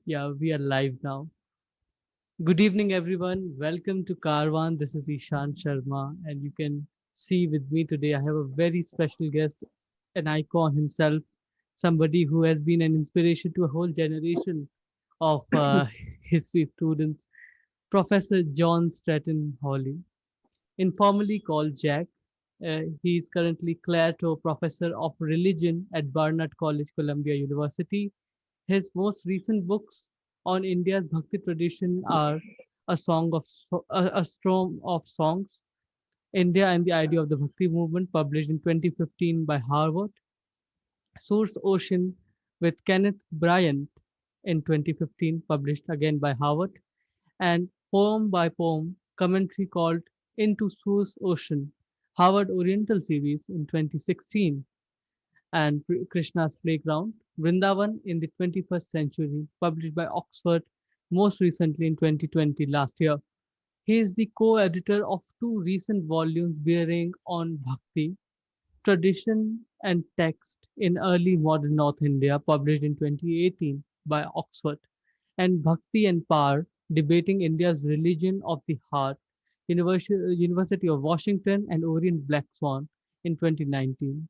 Yeah, we are live now. Good evening, everyone. Welcome to Karwan. This is Ishan Sharma, and you can see with me today, I have a very special guest, an icon himself, somebody who has been an inspiration to a whole generation of history students, Professor John Stratton Hawley, informally called Jack. He is currently Clareto Professor of Religion at Barnard College, Columbia University. His most recent books on India's Bhakti tradition are a Storm of Songs, India and the Idea of the Bhakti Movement, published in 2015 by Harvard, Source Ocean with Kenneth Bryant in 2015, published again by Harvard, and Poem by Poem commentary called Into Source Ocean, Harvard Oriental Series in 2016, and Krishna's Playground, Vrindavan in the 21st Century, published by Oxford most recently in 2020, last year. He is the co-editor of two recent volumes bearing on Bhakti, Tradition and Text in Early Modern North India, published in 2018 by Oxford, and Bhakti and Power, Debating India's Religion of the Heart, University of Washington and Orient BlackSwan in 2019.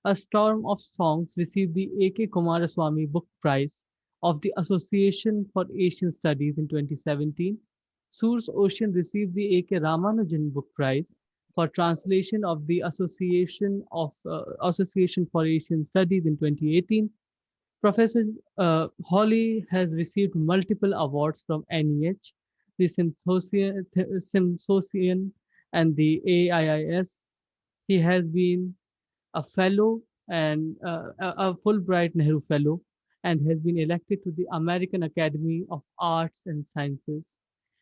A Storm of Songs received the A.K. Coomaraswamy Book Prize of the Association for Asian Studies in 2017. Source Ocean received the A.K. Ramanujan Book Prize for translation of the Association for Asian Studies in 2018. Professor Hawley has received multiple awards from NEH, the Smithsonian, and the AIIS. He has been a fellow and a Fulbright-Nehru Fellow, and has been elected to the American Academy of Arts and Sciences.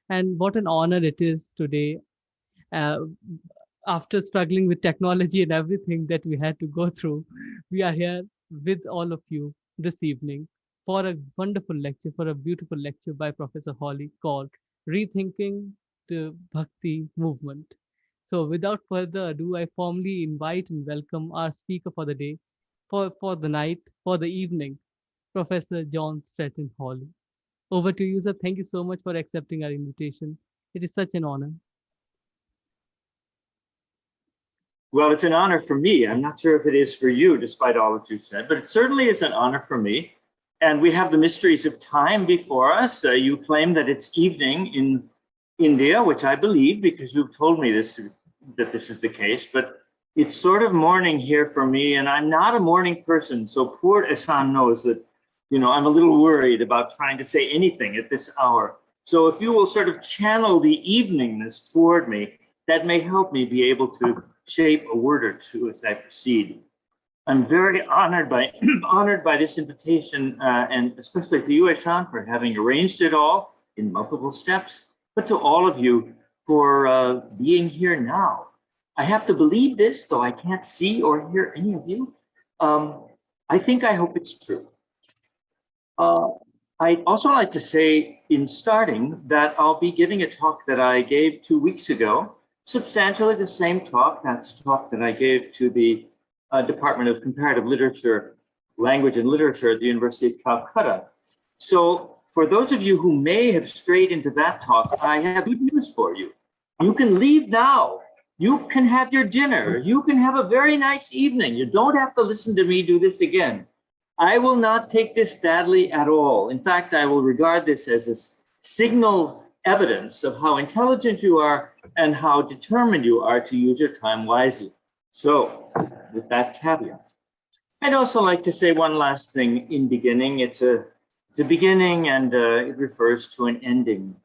And what an honor it is today, uh, after struggling with technology and everything that we had to go through, we are here with all of you this evening for a wonderful lecture, for a beautiful lecture by Professor Hawley called Rethinking the Bhakti Movement. So without further ado, I formally invite and welcome our speaker for the day, for the night, for the evening, Professor John Stratton Hawley. Over to you, sir. Thank you so much for accepting our invitation. It is such an honor. Well, it's an honor for me. I'm not sure if it is for you, despite all that you said, but it certainly is an honor for me. And we have the mysteries of time before us. You claim that it's evening in India, which I believe because you've told me that this is the case, but it's sort of morning here for me, and I'm not a morning person. So poor Eshan knows that, I'm a little worried about trying to say anything at this hour. So if you will sort of channel the eveningness toward me, that may help me be able to shape a word or two as I proceed. I'm very honored by this invitation, and especially to you, Eshan, for having arranged it all in multiple steps, but to all of you for being here now. I have to believe this, though I can't see or hear any of you. I hope it's true. I'd also like to say in starting that I'll be giving a talk that I gave 2 weeks ago, substantially the same talk. That's a talk that I gave to the Department of Comparative Literature, Language and Literature at the University of Calcutta. So for those of you who may have strayed into that talk, I have good news for you. You can leave now. You can have your dinner. You can have a very nice evening. You don't have to listen to me do this again. I will not take this badly at all. In fact, I will regard this as a signal evidence of how intelligent you are and how determined you are to use your time wisely. So with that caveat, I'd also like to say one last thing in beginning. It's a beginning and it refers to an ending.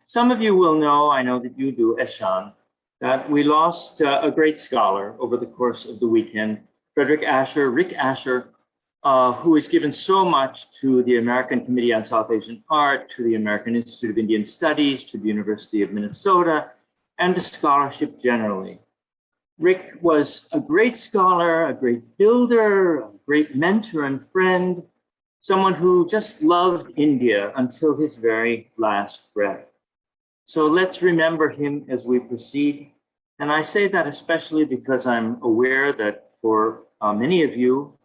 Some of you will know, I know that you do, Eshan, that we lost a great scholar over the course of the weekend, Rick Asher, who has given so much to the American Committee on South Asian Art, to the American Institute of Indian Studies, to the University of Minnesota, and to scholarship generally. Rick was a great scholar, a great builder, a great mentor and friend, someone who just loved India until his very last breath. So let's remember him as we proceed. And I say that especially because I'm aware that for many of you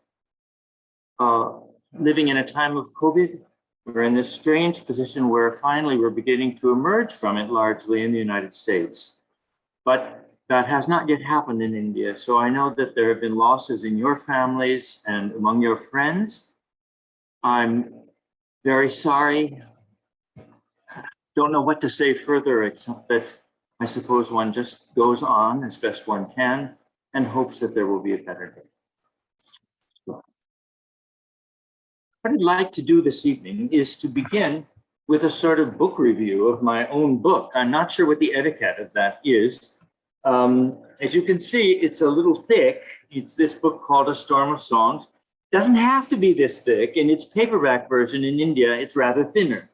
living in a time of COVID, We're in this strange position where finally we're beginning to emerge from it largely in the United States. But that has not yet happened in India. So I know that there have been losses in your families and among your friends. I'm very sorry. Don't know what to say further, except that I suppose one just goes on as best one can and hopes that there will be a better day. What I'd like to do this evening is to begin with a sort of book review of my own book. I'm not sure what the etiquette of that is. As you can see, it's a little thick. It's this book called A Storm of Songs. Doesn't have to be this thick. In its paperback version in India, it's rather thinner.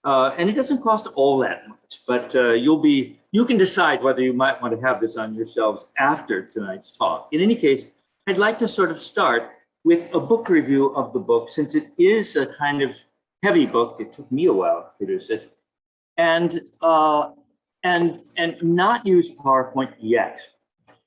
And it doesn't cost all that much, but you can decide whether you might want to have this on your shelves after tonight's talk. In any case, I'd like to sort of start with a book review of the book, since it is a kind of heavy book. It took me a while to produce it, and not use PowerPoint yet.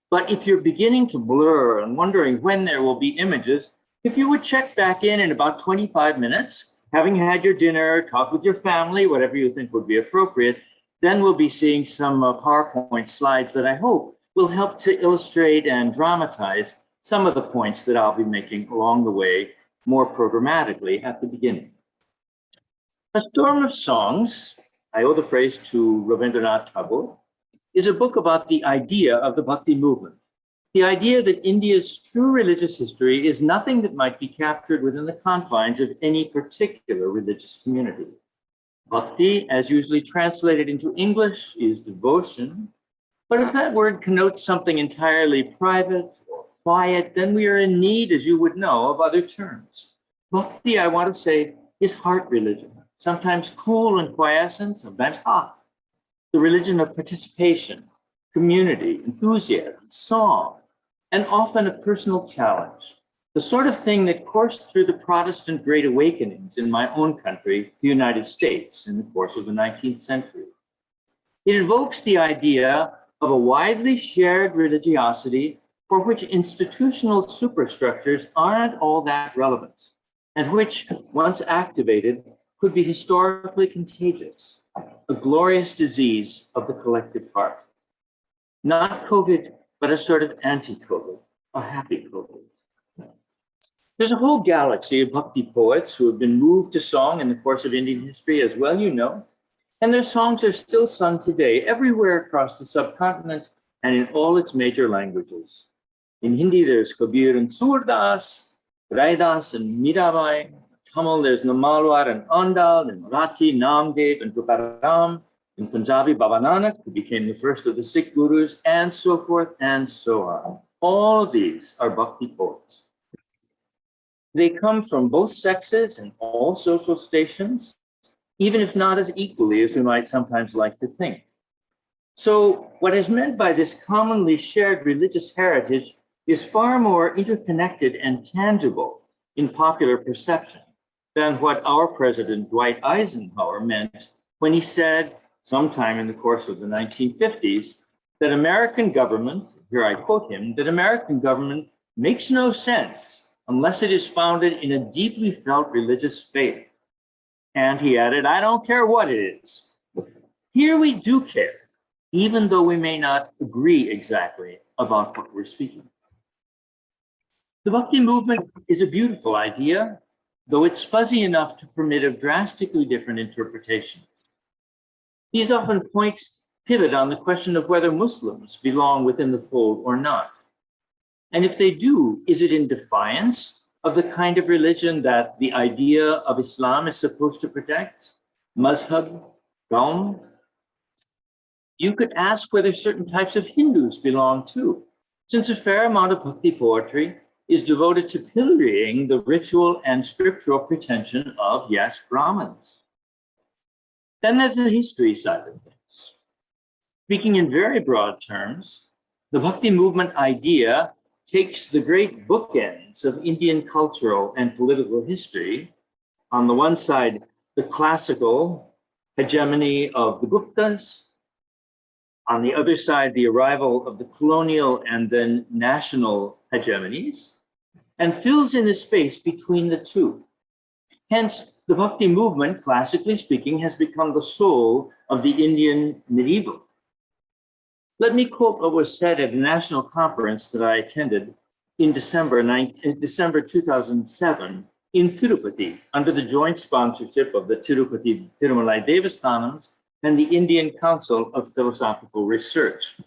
But if you're beginning to blur and wondering when there will be images, if you would check back in about 25 minutes, having had your dinner, talk with your family, whatever you think would be appropriate, then we'll be seeing some PowerPoint slides that I hope will help to illustrate and dramatize some of the points that I'll be making along the way more programmatically at the beginning. A Storm of Songs, I owe the phrase to Rabindranath Tagore, is a book about the idea of the Bhakti movement. The idea that India's true religious history is nothing that might be captured within the confines of any particular religious community. Bhakti, as usually translated into English, is devotion. But if that word connotes something entirely private or quiet, then we are in need, as you would know, of other terms. Bhakti, I want to say, is heart religion, sometimes cool and quiescent, sometimes hot. The religion of participation, community, enthusiasm, song, and often a personal challenge. The sort of thing that coursed through the Protestant Great Awakenings in my own country, the United States, in the course of the 19th century. It invokes the idea of a widely shared religiosity for which institutional superstructures aren't all that relevant, and which, once activated, could be historically contagious, a glorious disease of the collective heart. Not COVID, but a sort of anti-COVID, a happy COVID. There's a whole galaxy of Bhakti poets who have been moved to song in the course of Indian history, as well you know, and their songs are still sung today everywhere across the subcontinent and in all its major languages. In Hindi, there's Kabir and Surdas, Raidas and Mirabai. In Tamil, there's Namalwar and Andal, in Marathi, Namdev and Tukaram. In Punjabi, Baba Nanak, who became the first of the Sikh gurus, and so forth and so on. All of these are Bhakti poets. They come from both sexes and all social stations, even if not as equally as we might sometimes like to think. So what is meant by this commonly shared religious heritage is far more interconnected and tangible in popular perception than what our President Dwight Eisenhower meant when he said, sometime in the course of the 1950s, that American government, here I quote him, that American government makes no sense unless it is founded in a deeply felt religious faith. And he added, I don't care what it is. Here we do care, even though we may not agree exactly about what we're speaking. The Bhakti movement is a beautiful idea, though it's fuzzy enough to permit of drastically different interpretations. These often pivot on the question of whether Muslims belong within the fold or not. And if they do, is it in defiance of the kind of religion that the idea of Islam is supposed to protect? Mazhab, Qaum? You could ask whether certain types of Hindus belong too, since a fair amount of Bhakti poetry is devoted to pillorying the ritual and scriptural pretension of, yes, Brahmins. Then there's the history side of things. Speaking in very broad terms, the Bhakti movement idea takes the great bookends of Indian cultural and political history. On the one side, the classical hegemony of the Guptas. On the other side, the arrival of the colonial and then national hegemonies, and fills in the space between the two. Hence, The Bhakti movement, classically speaking, has become the soul of the Indian medieval. Let me quote what was said at a national conference that I attended in December 2007 in Tirupati, under the joint sponsorship of the Tirupati Tirumalai Devasthanams and the Indian Council of Philosophical Research.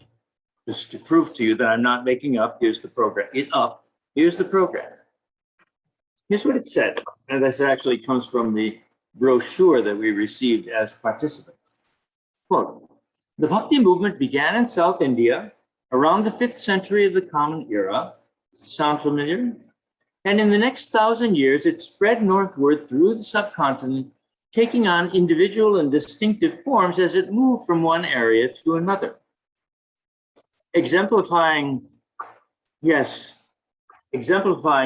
Just to prove to you that I'm not making up, here's the program. Here's the program. Here's what it said, and this actually comes from the brochure that we received as participants. Quote, the Bhakti movement began in South India around the 5th century of the Common Era. Sound familiar? And in the next 1,000 years, it spread northward through the subcontinent, taking on individual and distinctive forms as it moved from one area to another. Exemplifying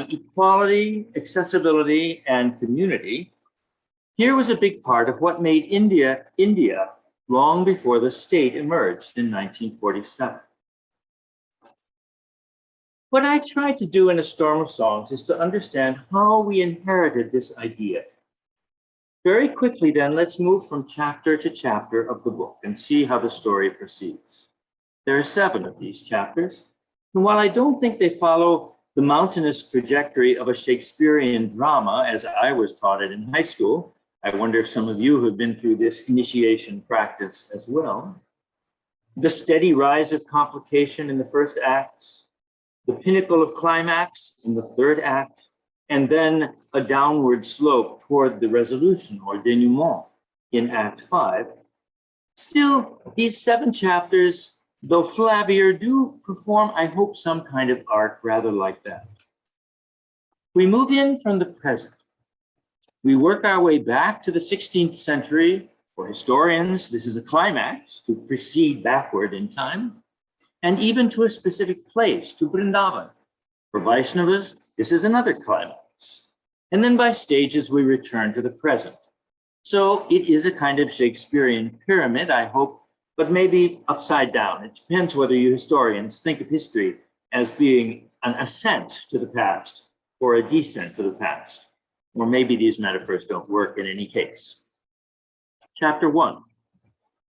equality, accessibility, and community, here was a big part of what made India, India long before the state emerged in 1947. What I tried to do in A Storm of Songs is to understand how we inherited this idea. Very quickly then, let's move from chapter to chapter of the book and see how the story proceeds. There are 7 of these chapters, and while I don't think they follow the mountainous trajectory of a Shakespearean drama as I was taught it in high school, I wonder if some of you have been through this initiation practice as well. The steady rise of complication in the first acts, the pinnacle of climax in the third act, and then a downward slope toward the resolution or denouement in Act 5. Still, these 7 chapters, though flabbier, do perform, I hope, some kind of arc rather like that. We move in from the present. We work our way back to the 16th century. For historians, this is a climax, to proceed backward in time, and even to a specific place, to Vrindavan. For Vaishnavas, this is another climax. And then by stages, we return to the present. So it is a kind of Shakespearean pyramid, I hope, but maybe upside down. It depends whether you historians think of history as being an ascent to the past or a descent to the past. Or maybe these metaphors don't work in any case. Chapter 1,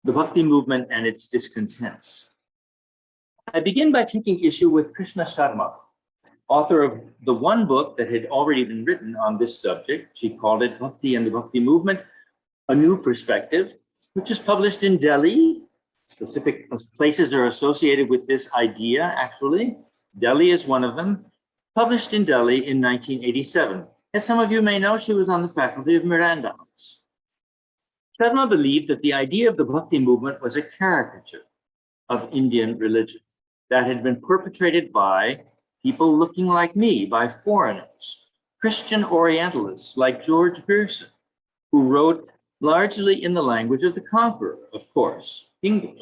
the Bhakti movement and its discontents. I begin by taking issue with Krishna Sharma, author of the one book that had already been written on this subject. She called it Bhakti and the Bhakti Movement, A New Perspective, which is published in Delhi. Specific places are associated with this idea, actually. Delhi is one of them, published in Delhi in 1987. As some of you may know, she was on the faculty of Miranda House. Sharma believed that the idea of the Bhakti movement was a caricature of Indian religion that had been perpetrated by people looking like me, by foreigners, Christian Orientalists like George Pearson, who wrote largely in the language of the conqueror, of course, English.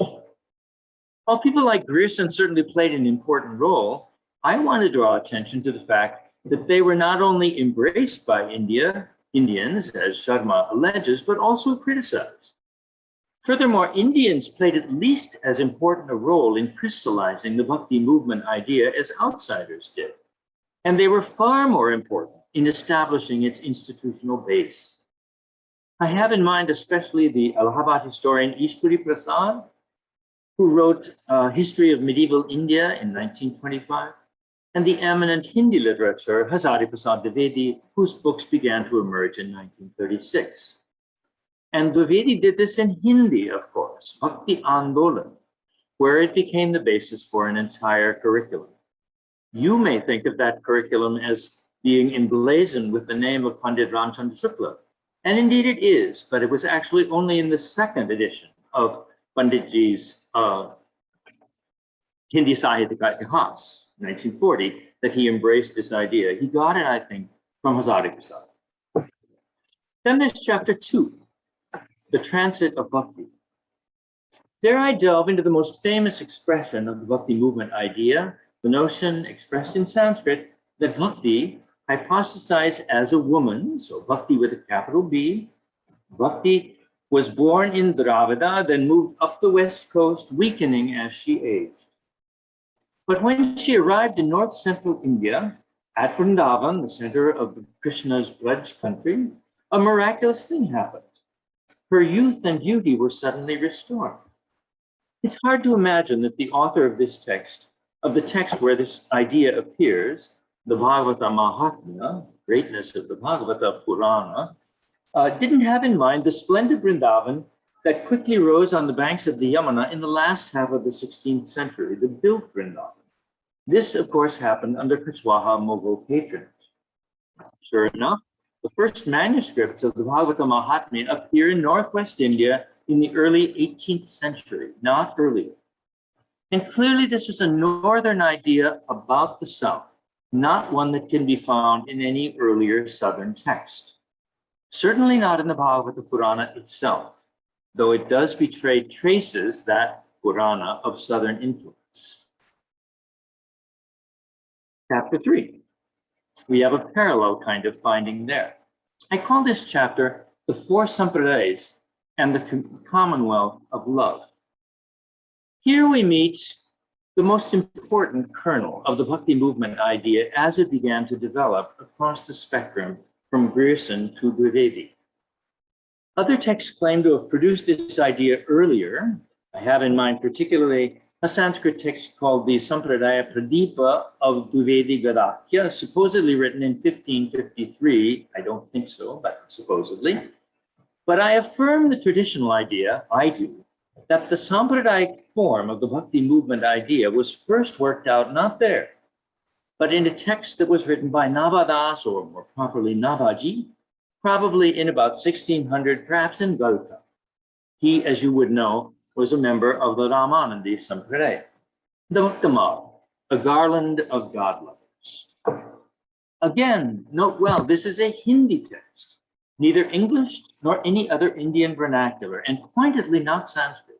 While people like Grierson certainly played an important role, I want to draw attention to the fact that they were not only embraced by Indians, as Sharma alleges, but also criticized. Furthermore, Indians played at least as important a role in crystallizing the Bhakti movement idea as outsiders did. And they were far more important in establishing its institutional base. I have in mind especially the Allahabad historian Ishwari Prasad, who wrote History of Medieval India in 1925, and the eminent Hindi literature Hazari Prasad Dwivedi, whose books began to emerge in 1936. And Dwivedi did this in Hindi, of course, Bhakti Andolan, where it became the basis for an entire curriculum. You may think of that curriculum as being emblazoned with the name of Pandit Ramchandra Shukla, and indeed it is, but it was actually only in the 2nd edition of Panditji's Hindi Sahitya Ka Itihas, 1940, that he embraced this idea. He got it, I think, from Hazari Prasad. Then there's chapter 2. The transit of Bhakti. There I delve into the most famous expression of the Bhakti movement idea, the notion expressed in Sanskrit that Bhakti, hypothesized as a woman, so Bhakti with a capital B, Bhakti was born in Dravida, then moved up the west coast, weakening as she aged. But when she arrived in north central India, at Vrindavan, the center of Krishna's Braj country, a miraculous thing happened. Her youth and beauty were suddenly restored. It's hard to imagine that the author of this text, of the text where this idea appears, the Bhagavata Mahatmya, greatness of the Bhagavata Purana, didn't have in mind the splendid Vrindavan that quickly rose on the banks of the Yamuna in the last half of the 16th century, the built Vrindavan. This, of course, happened under Kushwaha Mughal patronage. Sure enough, the first manuscripts of the Bhagavata Mahatmya appear in Northwest India in the early 18th century, not earlier. And clearly this was a northern idea about the South, not one that can be found in any earlier Southern text. Certainly not in the Bhagavata Purana itself, though it does betray traces, that Purana, of Southern influence. Chapter 3. We have a parallel kind of finding there. I call this chapter The Four Sampradayas and the Commonwealth of Love. Here we meet the most important kernel of the Bhakti movement idea as it began to develop across the spectrum from Grierson to Dwivedi. Other texts claim to have produced this idea earlier. I have in mind particularly a Sanskrit text called the Sampradaya Pradipa of Dwivedi Gadakya, supposedly written in 1553. I don't think so, but supposedly. But I affirm the traditional idea, I do, that the Sampradaic form of the Bhakti movement idea was first worked out not there, but in a text that was written by Navadas, or more properly Navaji, probably in about 1600, perhaps in Galka. He, as you would know, was a member of the Ramanandi Sampradaya, the Bhaktamal, a garland of God lovers. Again, note well, this is a Hindi text, neither English nor any other Indian vernacular, and pointedly not Sanskrit.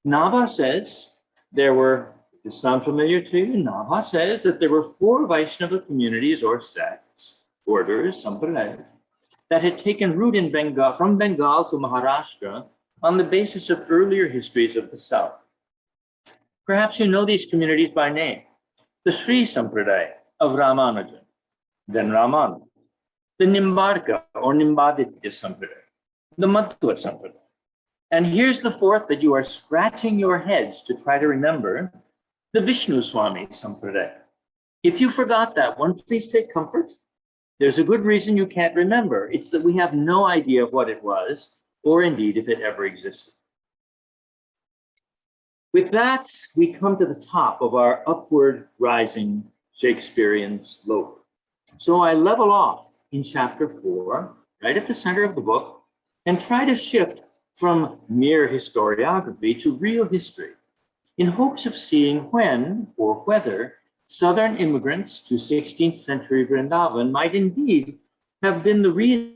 Nava says there were, if this sounds familiar to you, Nava says that there were 4 Vaishnava communities or sects, orders, sampradayas, that had taken root in Bengal, from Bengal to Maharashtra, on the basis of earlier histories of the South. Perhaps you know these communities by name: the Sri Sampradaya of Ramanujan, then Raman, the Nimbarka or Nimbaditya Sampradaya, the Madhva Sampradaya. And here's the 4th that you are scratching your heads to try to remember, the Vishnu Swami Sampradaya. If you forgot that one, please take comfort. There's a good reason you can't remember. It's that we have no idea of what it was, or indeed if it ever existed. With that, we come to the top of our upward rising Shakespearean slope. So I level off in chapter 4, right at the center of the book, and try to shift from mere historiography to real history, in hopes of seeing when or whether Southern immigrants to 16th century Vrindavan might indeed have been the reason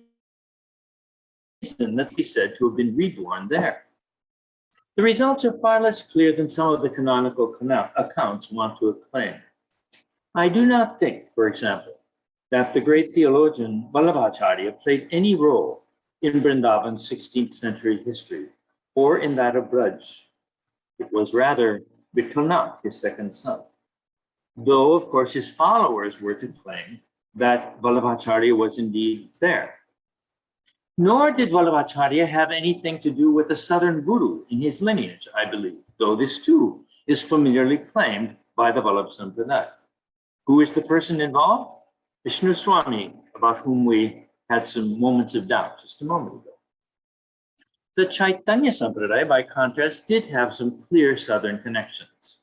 that be said to have been reborn there. The results are far less clear than some of the canonical accounts want to acclaim. I do not think, for example, that the great theologian Vallabhacharya played any role in Vrindavan's 16th century history, or in that of Braj. It was rather Vitthanath, his second son, though of course his followers were to claim that Vallabhacharya was indeed there. Nor did Vallabhacharya have anything to do with a southern guru in his lineage, I believe, though this too is familiarly claimed by the Vallabh Sampradaya. Who is the person involved? Vishnu Swami, about whom we had some moments of doubt just a moment ago. The Chaitanya Sampradaya, by contrast, did have some clear southern connections.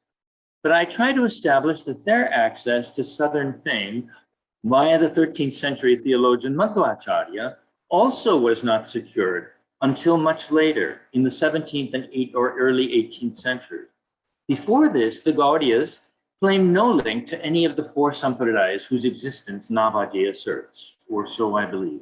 But I try to establish that their access to southern fame via the 13th century theologian Madhvacharya also was not secured until much later in the 17th and early 18th century. Before this, the Gaudiyas claimed no link to any of the 4 sampradayas whose existence Navaji asserts, or so I believe.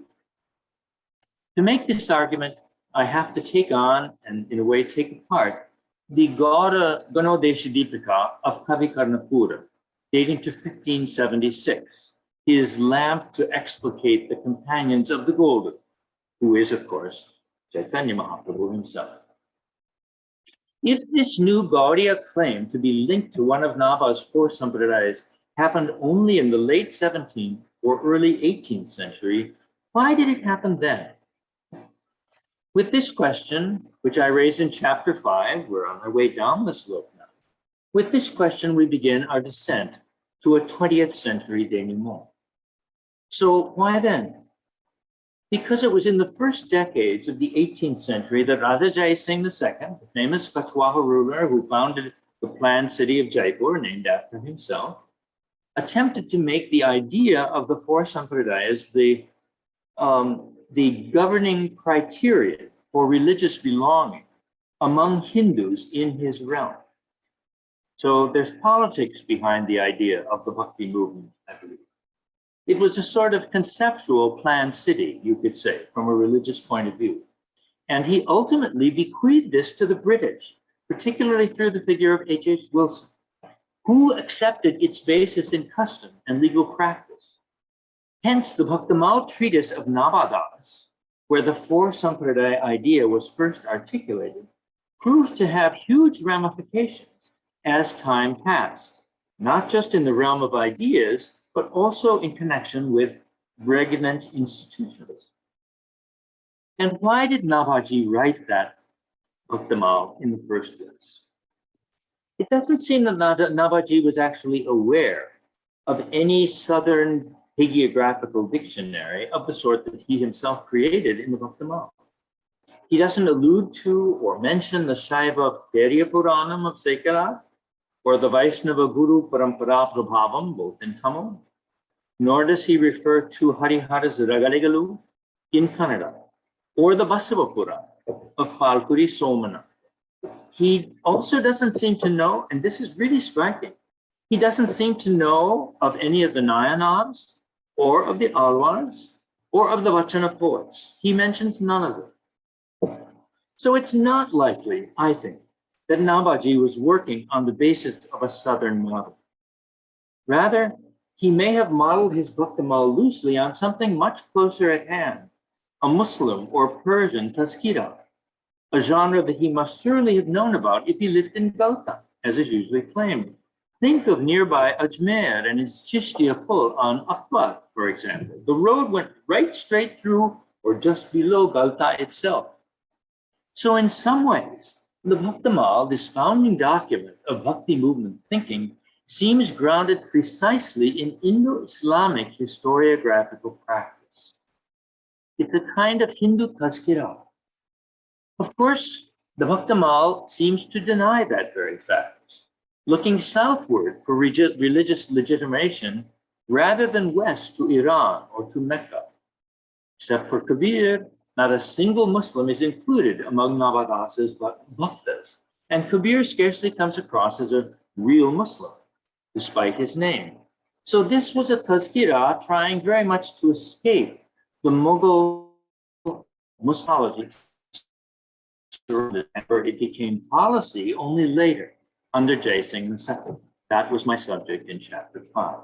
To make this argument, I have to take on, and in a way take apart, the Gaura Ganodeshadipika of Kavi Karnapura, dating to 1576, his lamp to explicate the companions of the Golden, who is, of course, Chaitanya Mahaprabhu himself. If this new Gaudiya claim to be linked to one of Nava's 4 sampradayas happened only in the late 17th or early 18th century, Why did it happen then? With this question, which I raised in chapter 5, we're on our way down the slope now. With this question, we begin our descent to a 20th century denouement. So why then? Because it was in the first decades of the 18th century that Raja Jai Singh II, the famous Kachwaha ruler who founded the planned city of Jaipur, named after himself, attempted to make the idea of the four sampradayas the governing criterion for religious belonging among Hindus in his realm. So there's politics behind the idea of the Bhakti movement, I believe. It was a sort of conceptual planned city, you could say, from a religious point of view. And he ultimately bequeathed this to the British, particularly through the figure of H.H. Wilson, who accepted its basis in custom and legal practice. Hence, the Bhaktimal treatise of Navadas, where the four sampradaya idea was first articulated, proved to have huge ramifications as time passed, not just in the realm of ideas, but also in connection with regnant institutions. And why did Navaji write that Bhaktimal in the first place? It doesn't seem that Navaji was actually aware of any Southern hagiographical dictionary of the sort that he himself created in the Bhaktimal. He doesn't allude to or mention the Shaiva Perya Puranam of Sekara or the Vaishnava Guru Parampara Prabhavam, both in Tamil, nor does he refer to Harihara's Ragaligalu in Kannada or the Basava Purana of Palkuri Somana. He also doesn't seem to know, and this is really striking, he doesn't seem to know of any of the Nayanars or of the Alwars or of the Vachana poets. He mentions none of them. So it's not likely, I think, that Navaji was working on the basis of a Southern model. Rather, he may have modeled his Bhaktimal loosely on something much closer at hand, a Muslim or Persian tazkira, a genre that he must surely have known about if he lived in Galta, as is usually claimed. Think of nearby Ajmer and its Chishtiya Pul on Akbar, for example. The road went right straight through or just below Galta itself. So in some ways, the Bhaktimal, this founding document of Bhakti movement thinking, seems grounded precisely in Indo-Islamic historiographical practice. It's a kind of Hindu tazkira. Of course, the Bhaktimal seems to deny that very fact, looking southward for religious legitimation rather than west to Iran or to Mecca. Except for Kabir, not a single Muslim is included among Navadasa's bhaktas, and Kabir scarcely comes across as a real Muslim, despite his name. So this was a tazkira trying very much to escape the Mughal Muslimology, where it became policy only later under Jai Singh II. That was my subject in chapter 5.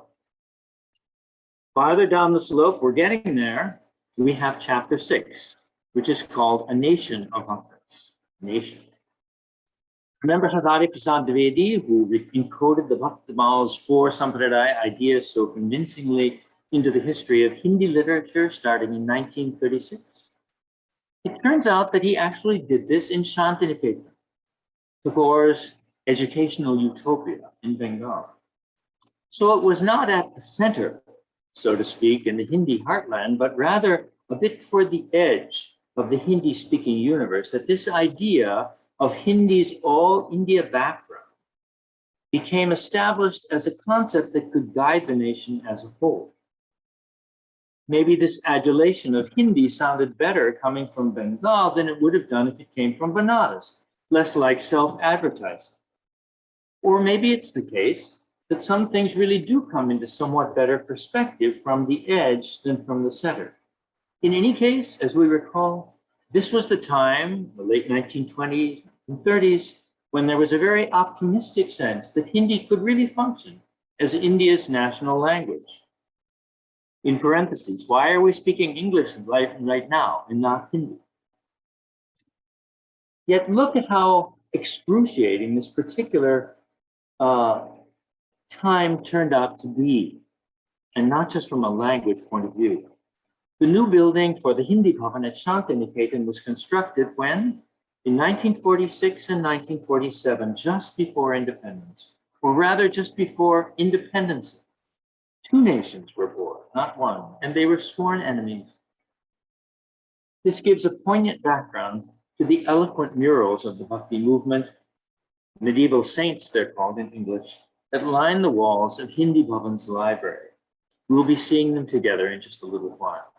Farther down the slope, we're getting there, we have chapter 6, which is called A Nation of Bhaktas. Nation. Remember Hadari Prasad Dwivedi, who encoded the Bhaktimal's four sampradaya ideas so convincingly into the history of Hindi literature starting in 1936? It turns out that he actually did this in Shantiniketan, Tagore's educational utopia in Bengal. So it was not at the center, so to speak, in the Hindi heartland, but rather a bit toward the edge of the Hindi-speaking universe that this idea of Hindi's all India background became established as a concept that could guide the nation as a whole. Maybe this adulation of Hindi sounded better coming from Bengal than it would have done if it came from Benares, less like self-advertising. Or maybe it's the case that some things really do come into somewhat better perspective from the edge than from the center. In any case, as we recall, this was the time, the late 1920s and 30s, when there was a very optimistic sense that Hindi could really function as India's national language. In parentheses, why are we speaking English right now and not Hindi? Yet look at how excruciating this particular time turned out to be, and not just from a language point of view. The new building for the Hindi Bhavan at Shantiniketan was constructed when? In 1946 and 1947, just before independence, or rather just before independence. Two nations were born, not one, and they were sworn enemies. This gives a poignant background to the eloquent murals of the Bhakti movement, medieval saints they're called in English, that line the walls of Hindi Bhavan's library. We'll be seeing them together in just a little while.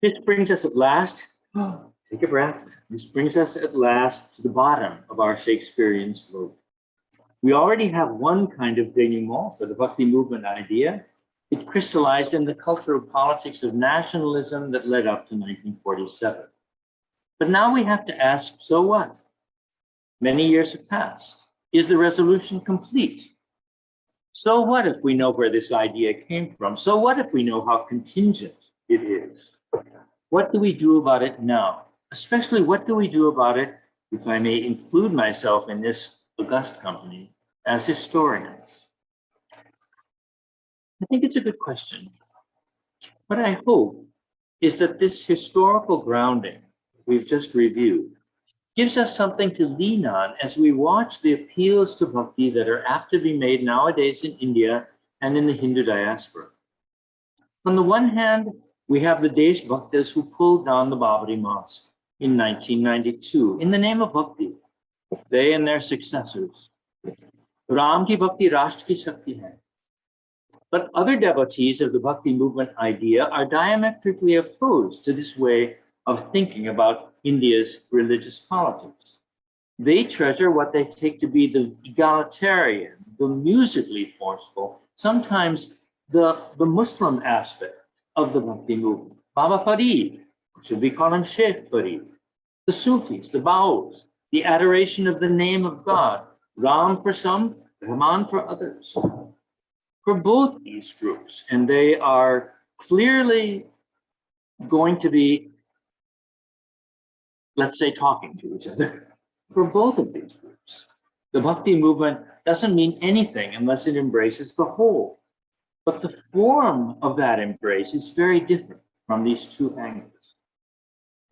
This brings us at last, take a breath, this brings us at last to the bottom of our Shakespearean slope. We already have one kind of denouement for the Bhakti movement idea. It crystallized in the cultural politics of nationalism that led up to 1947. But now we have to ask, so what? Many years have passed. Is the resolution complete? So what if we know where this idea came from? So what if we know how contingent it is? What do we do about it now? Especially, what do we do about it, if I may include myself in this august company, as historians? I think it's a good question. What I hope is that this historical grounding we've just reviewed gives us something to lean on as we watch the appeals to bhakti that are apt to be made nowadays in India and in the Hindu diaspora. On the one hand, we have the Desh Bhaktas who pulled down the Babri Mosque in 1992 in the name of bhakti. They and their successors. Ram ki bhakti rashtra ki shakti hai. But other devotees of the Bhakti movement idea are diametrically opposed to this way of thinking about India's religious politics. They treasure what they take to be the egalitarian, the musically forceful, sometimes the Muslim aspect of the Bhakti movement. Baba Farid, should we call him Sheikh Farid? The Sufis, the Baus, the adoration of the name of God, Ram for some, Rahman for others. For both these groups, and they are clearly going to be, let's say, talking to each other. For both of these groups, the Bhakti movement doesn't mean anything unless it embraces the whole. But the form of that embrace is very different from these two angles.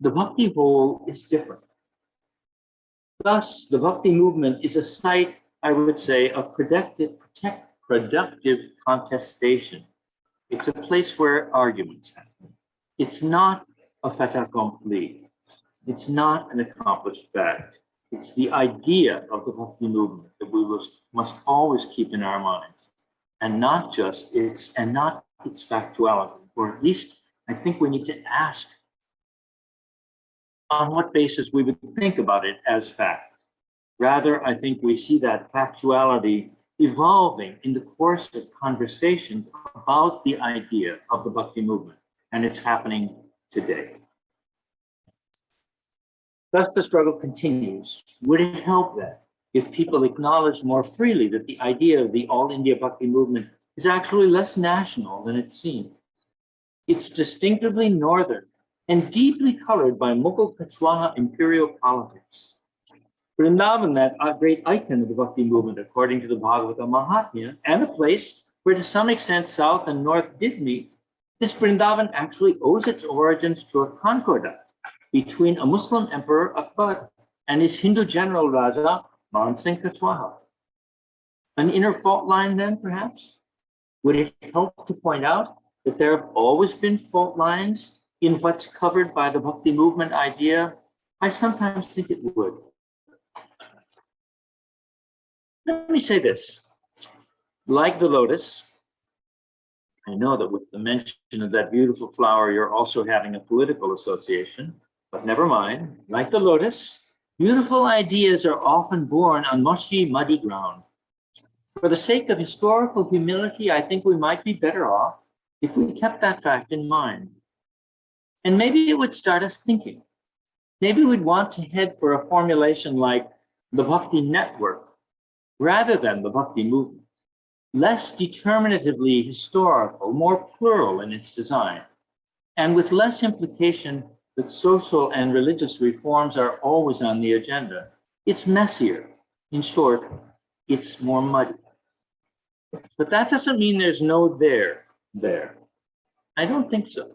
The Bhakti whole is different. Thus, the Bhakti movement is a site, I would say, of productive contestation. It's a place where arguments happen. It's not a fait accompli. It's not an accomplished fact. It's the idea of the Bhakti movement that we must always keep in our minds, and not its factuality, or at least I think we need to ask on what basis we would think about it as fact. Rather, I think we see that factuality evolving in the course of conversations about the idea of the Bhakti movement, and it's happening today. Thus, the struggle continues. Would it help then if people acknowledge more freely that the idea of the All India Bhakti movement is actually less national than it seems? It's distinctively northern and deeply colored by Mughal Peshwa imperial politics. Vrindavan, that great icon of the Bhakti movement, according to the Bhagavata Mahatmya, and a place where to some extent South and North did meet, this Vrindavan actually owes its origins to a concordat between a Muslim emperor Akbar and his Hindu general Raja Man Singh Katwaha. An inner fault line then, perhaps? Would it help to point out that there have always been fault lines in what's covered by the Bhakti movement idea? I sometimes think it would. Let me say this. Like the lotus, I know that with the mention of that beautiful flower, you're also having a political association, but never mind. Like the lotus, beautiful ideas are often born on mushy, muddy ground. For the sake of historical humility, I think we might be better off if we kept that fact in mind. And maybe it would start us thinking. Maybe we'd want to head for a formulation like the Bhakti network rather than the Bhakti movement, less determinatively historical, more plural in its design, and with less implication that social and religious reforms are always on the agenda. It's messier. In short, it's more muddy. But that doesn't mean there's no there. I don't think so.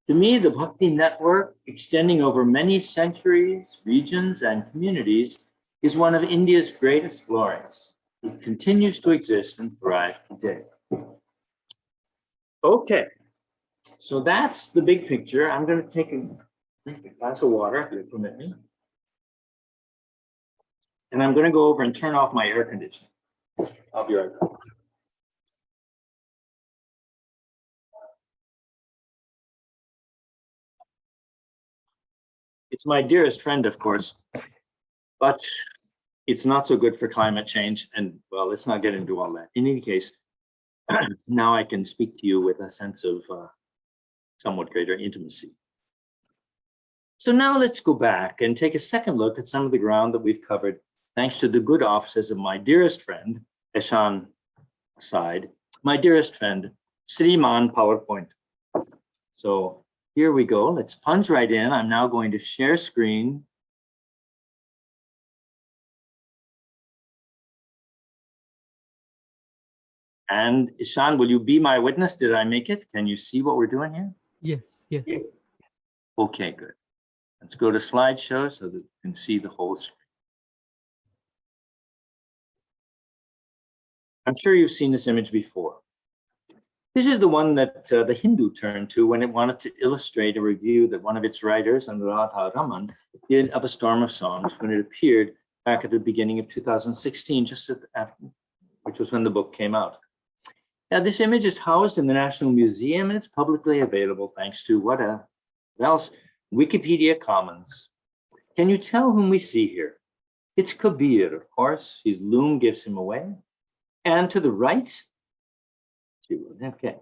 To me, the Bhakti network, extending over many centuries, regions, and communities, is one of India's greatest glories. It continues to exist and thrive today. Okay, so that's the big picture. I'm going to drink a glass of water, if you'll permit me. And I'm going to go over and turn off my air conditioning. I'll be right back. It's my dearest friend, of course, but it's not so good for climate change. And well, let's not get into all that. In any case, now I can speak to you with a sense of somewhat greater intimacy. So now let's go back and take a second look at some of the ground that we've covered, thanks to the good offices of my dearest friend, Eshan aside, my dearest friend, Sriman PowerPoint. So here we go. Let's plunge right in. I'm now going to share screen. And Ishan, will you be my witness? Did I make it? Can you see what we're doing here? Yes, yes. Okay, good. Let's go to slideshow so that you can see the whole screen. I'm sure you've seen this image before. This is the one that the Hindu turned to when it wanted to illustrate a review that one of its writers, Anuradha Raman, did of A Storm of Songs when it appeared back at the beginning of 2016, which was when the book came out. Now, this image is housed in the National Museum and it's publicly available thanks to what else? Wikipedia Commons. Can you tell whom we see here? It's Kabir, of course. His loom gives him away. And to the right, okay,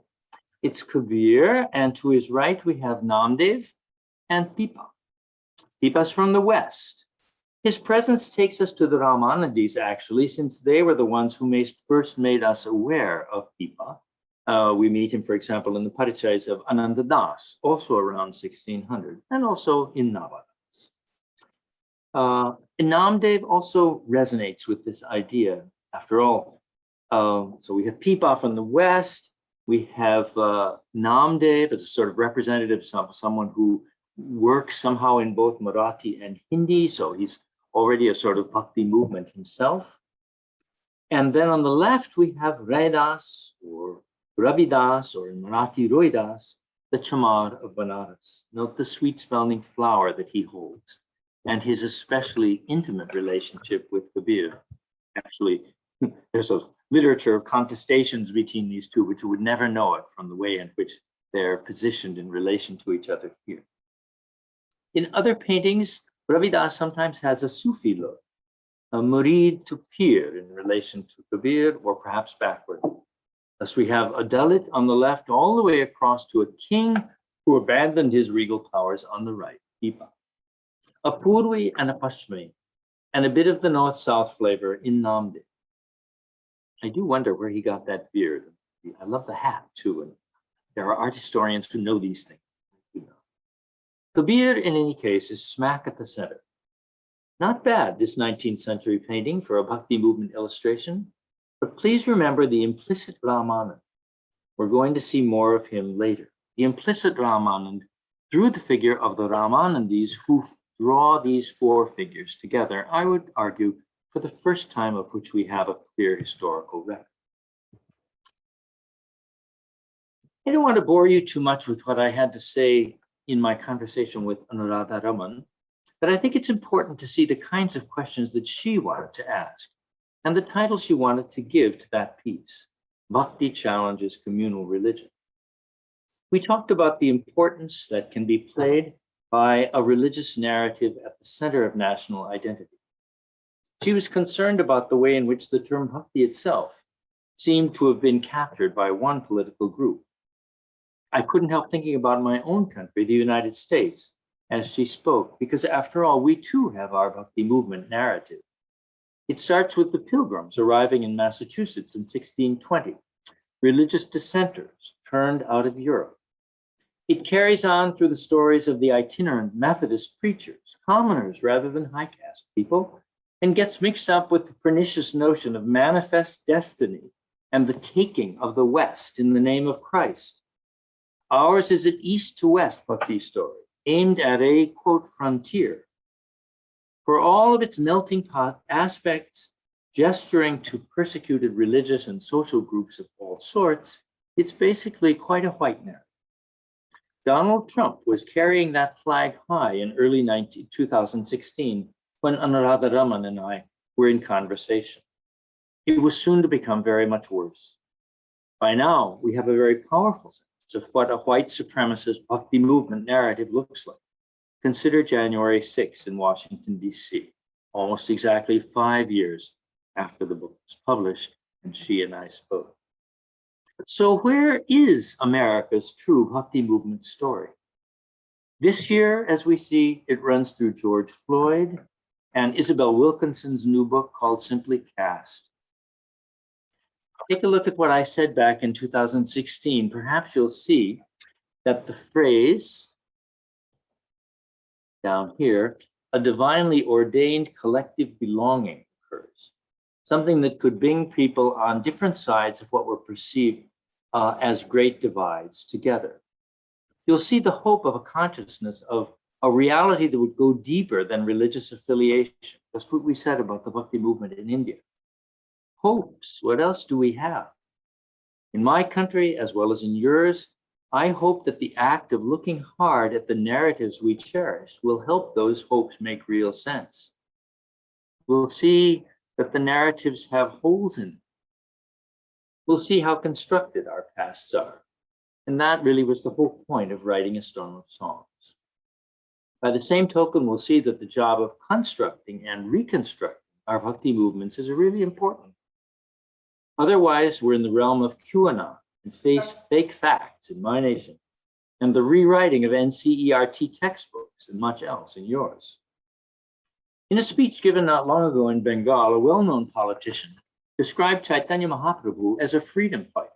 it's Kabir, and to his right we have Namdev and Pipa. Pipa's from the West. His presence takes us to the Ramanandis, actually, since they were the ones who first made us aware of Pipa. We meet him, for example, in the Parichayas of Ananda Das, also around 1600, and also in Navadas. Namdev also resonates with this idea, after all. So we have Pipa from the West. We have Namdev as a sort of representative, someone who works somehow in both Marathi and Hindi. So he's already a sort of Bhakti movement himself. And then on the left, we have Raidas or Ravidas, or in Marathi, Roidas, the Chamar of Banaras. Note the sweet-smelling flower that he holds and his especially intimate relationship with Kabir. Actually, there's a literature of contestations between these two, which you would never know it from the way in which they're positioned in relation to each other here. In other paintings, Ravidas sometimes has a Sufi look, a murid to pir in relation to Kabir, or perhaps backward. Thus we have a Dalit on the left, all the way across to a king who abandoned his regal powers on the right, Pipa. A Purvi and a Pashmi, and a bit of the north-south flavor in Namdev. I do wonder where he got that beard. I love the hat too, and there are art historians who know these things. Kabir, in any case, is smack at the center. Not bad, this 19th century painting for a Bhakti movement illustration, but please remember the implicit Ramanand. We're going to see more of him later. The implicit Ramanand through the figure of the Ramanandis who draw these four figures together, I would argue, for the first time of which we have a clear historical record. I don't want to bore you too much with what I had to say in my conversation with Anuradha Raman, but I think it's important to see the kinds of questions that she wanted to ask and the title she wanted to give to that piece, Bhakti Challenges Communal Religion. We talked about the importance that can be played by a religious narrative at the center of national identity. She was concerned about the way in which the term Bhakti itself seemed to have been captured by one political group. I couldn't help thinking about my own country, the United States, as she spoke, because after all, we too have our Bhakti movement narrative. It starts with the Pilgrims arriving in Massachusetts in 1620, religious dissenters turned out of Europe. It carries on through the stories of the itinerant Methodist preachers, commoners rather than high caste people, and gets mixed up with the pernicious notion of manifest destiny and the taking of the West in the name of Christ. Ours is an east to west Bhakti story, aimed at a, quote, frontier. For all of its melting pot aspects, gesturing to persecuted religious and social groups of all sorts, it's basically quite a white narrative. Donald Trump was carrying that flag high in early 2016 when Anuradha Raman and I were in conversation. It was soon to become very much worse. By now, we have a very powerful sense of what a white supremacist Bhakti movement narrative looks like. Consider January 6th in Washington, D.C., almost exactly 5 years after the book was published and she and I spoke. So where is America's true Bhakti movement story? This year, as we see, it runs through George Floyd and Isabel Wilkinson's new book called Simply Cast. Take a look at what I said back in 2016. Perhaps you'll see that the phrase down here, a divinely ordained collective belonging, occurs. Something that could bring people on different sides of what were perceived as great divides together. You'll see the hope of a consciousness of a reality that would go deeper than religious affiliation. That's what we said about the Bhakti movement in India. Hopes, what else do we have? In my country, as well as in yours, I hope that the act of looking hard at the narratives we cherish will help those hopes make real sense. We'll see that the narratives have holes in them. We'll see how constructed our pasts are. And that really was the whole point of writing A Storm of Songs. By the same token, we'll see that the job of constructing and reconstructing our Bhakti movements is really important. Otherwise, we're in the realm of QAnon and fake facts in my nation, and the rewriting of NCERT textbooks and much else in yours. In a speech given not long ago in Bengal, a well-known politician described Chaitanya Mahaprabhu as a freedom fighter.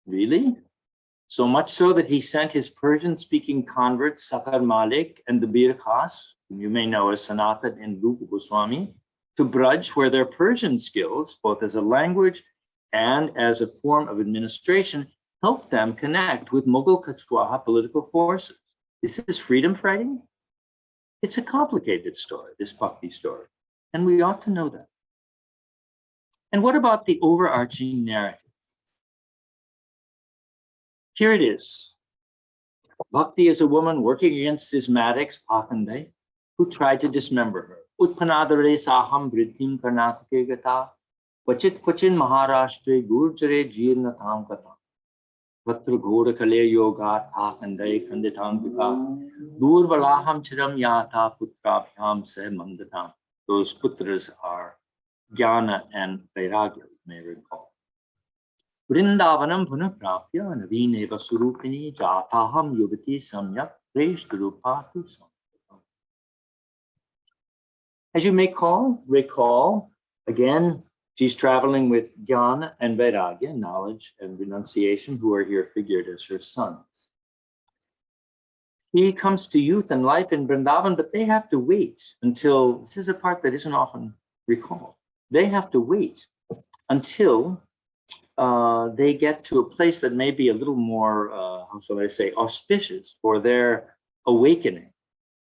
Really? So much so that he sent his Persian-speaking converts, Sakar Malik and the Bir Khas, whom you may know as Sanatan and Rupa Goswami, to Braj, where their Persian skills, both as a language and as a form of administration, helped them connect with Mughal Kachwaha political forces. This is freedom fighting? It's a complicated story, this Bhakti story, and we ought to know that. And what about the overarching narrative? Here it is. Bhakti is a woman working against schismatics, Pakande, who tried to dismember her. Utpanadare saham vriddhim karnatake gata, kvachit kvachin maharashtre gurjare jirnatam kata. Vatra ghoda kale yoga Pakande kanditam vika, durvalaham chiram yata putrabhyam se mandatam. Those putras are Jnana and Vairagya, you may recall. Vrindavanam punaprapya navineva surupini jataham yuvati samyak preshtarupatu samyak. As you may recall, again, she's traveling with Jnana and Vairagya, knowledge and renunciation, who are here figured as her sons. He comes to youth and life in Vrindavan, but they have to wait until, this is a part that isn't often recalled, they have to wait until they get to a place that may be a little more, how shall I say, auspicious for their awakening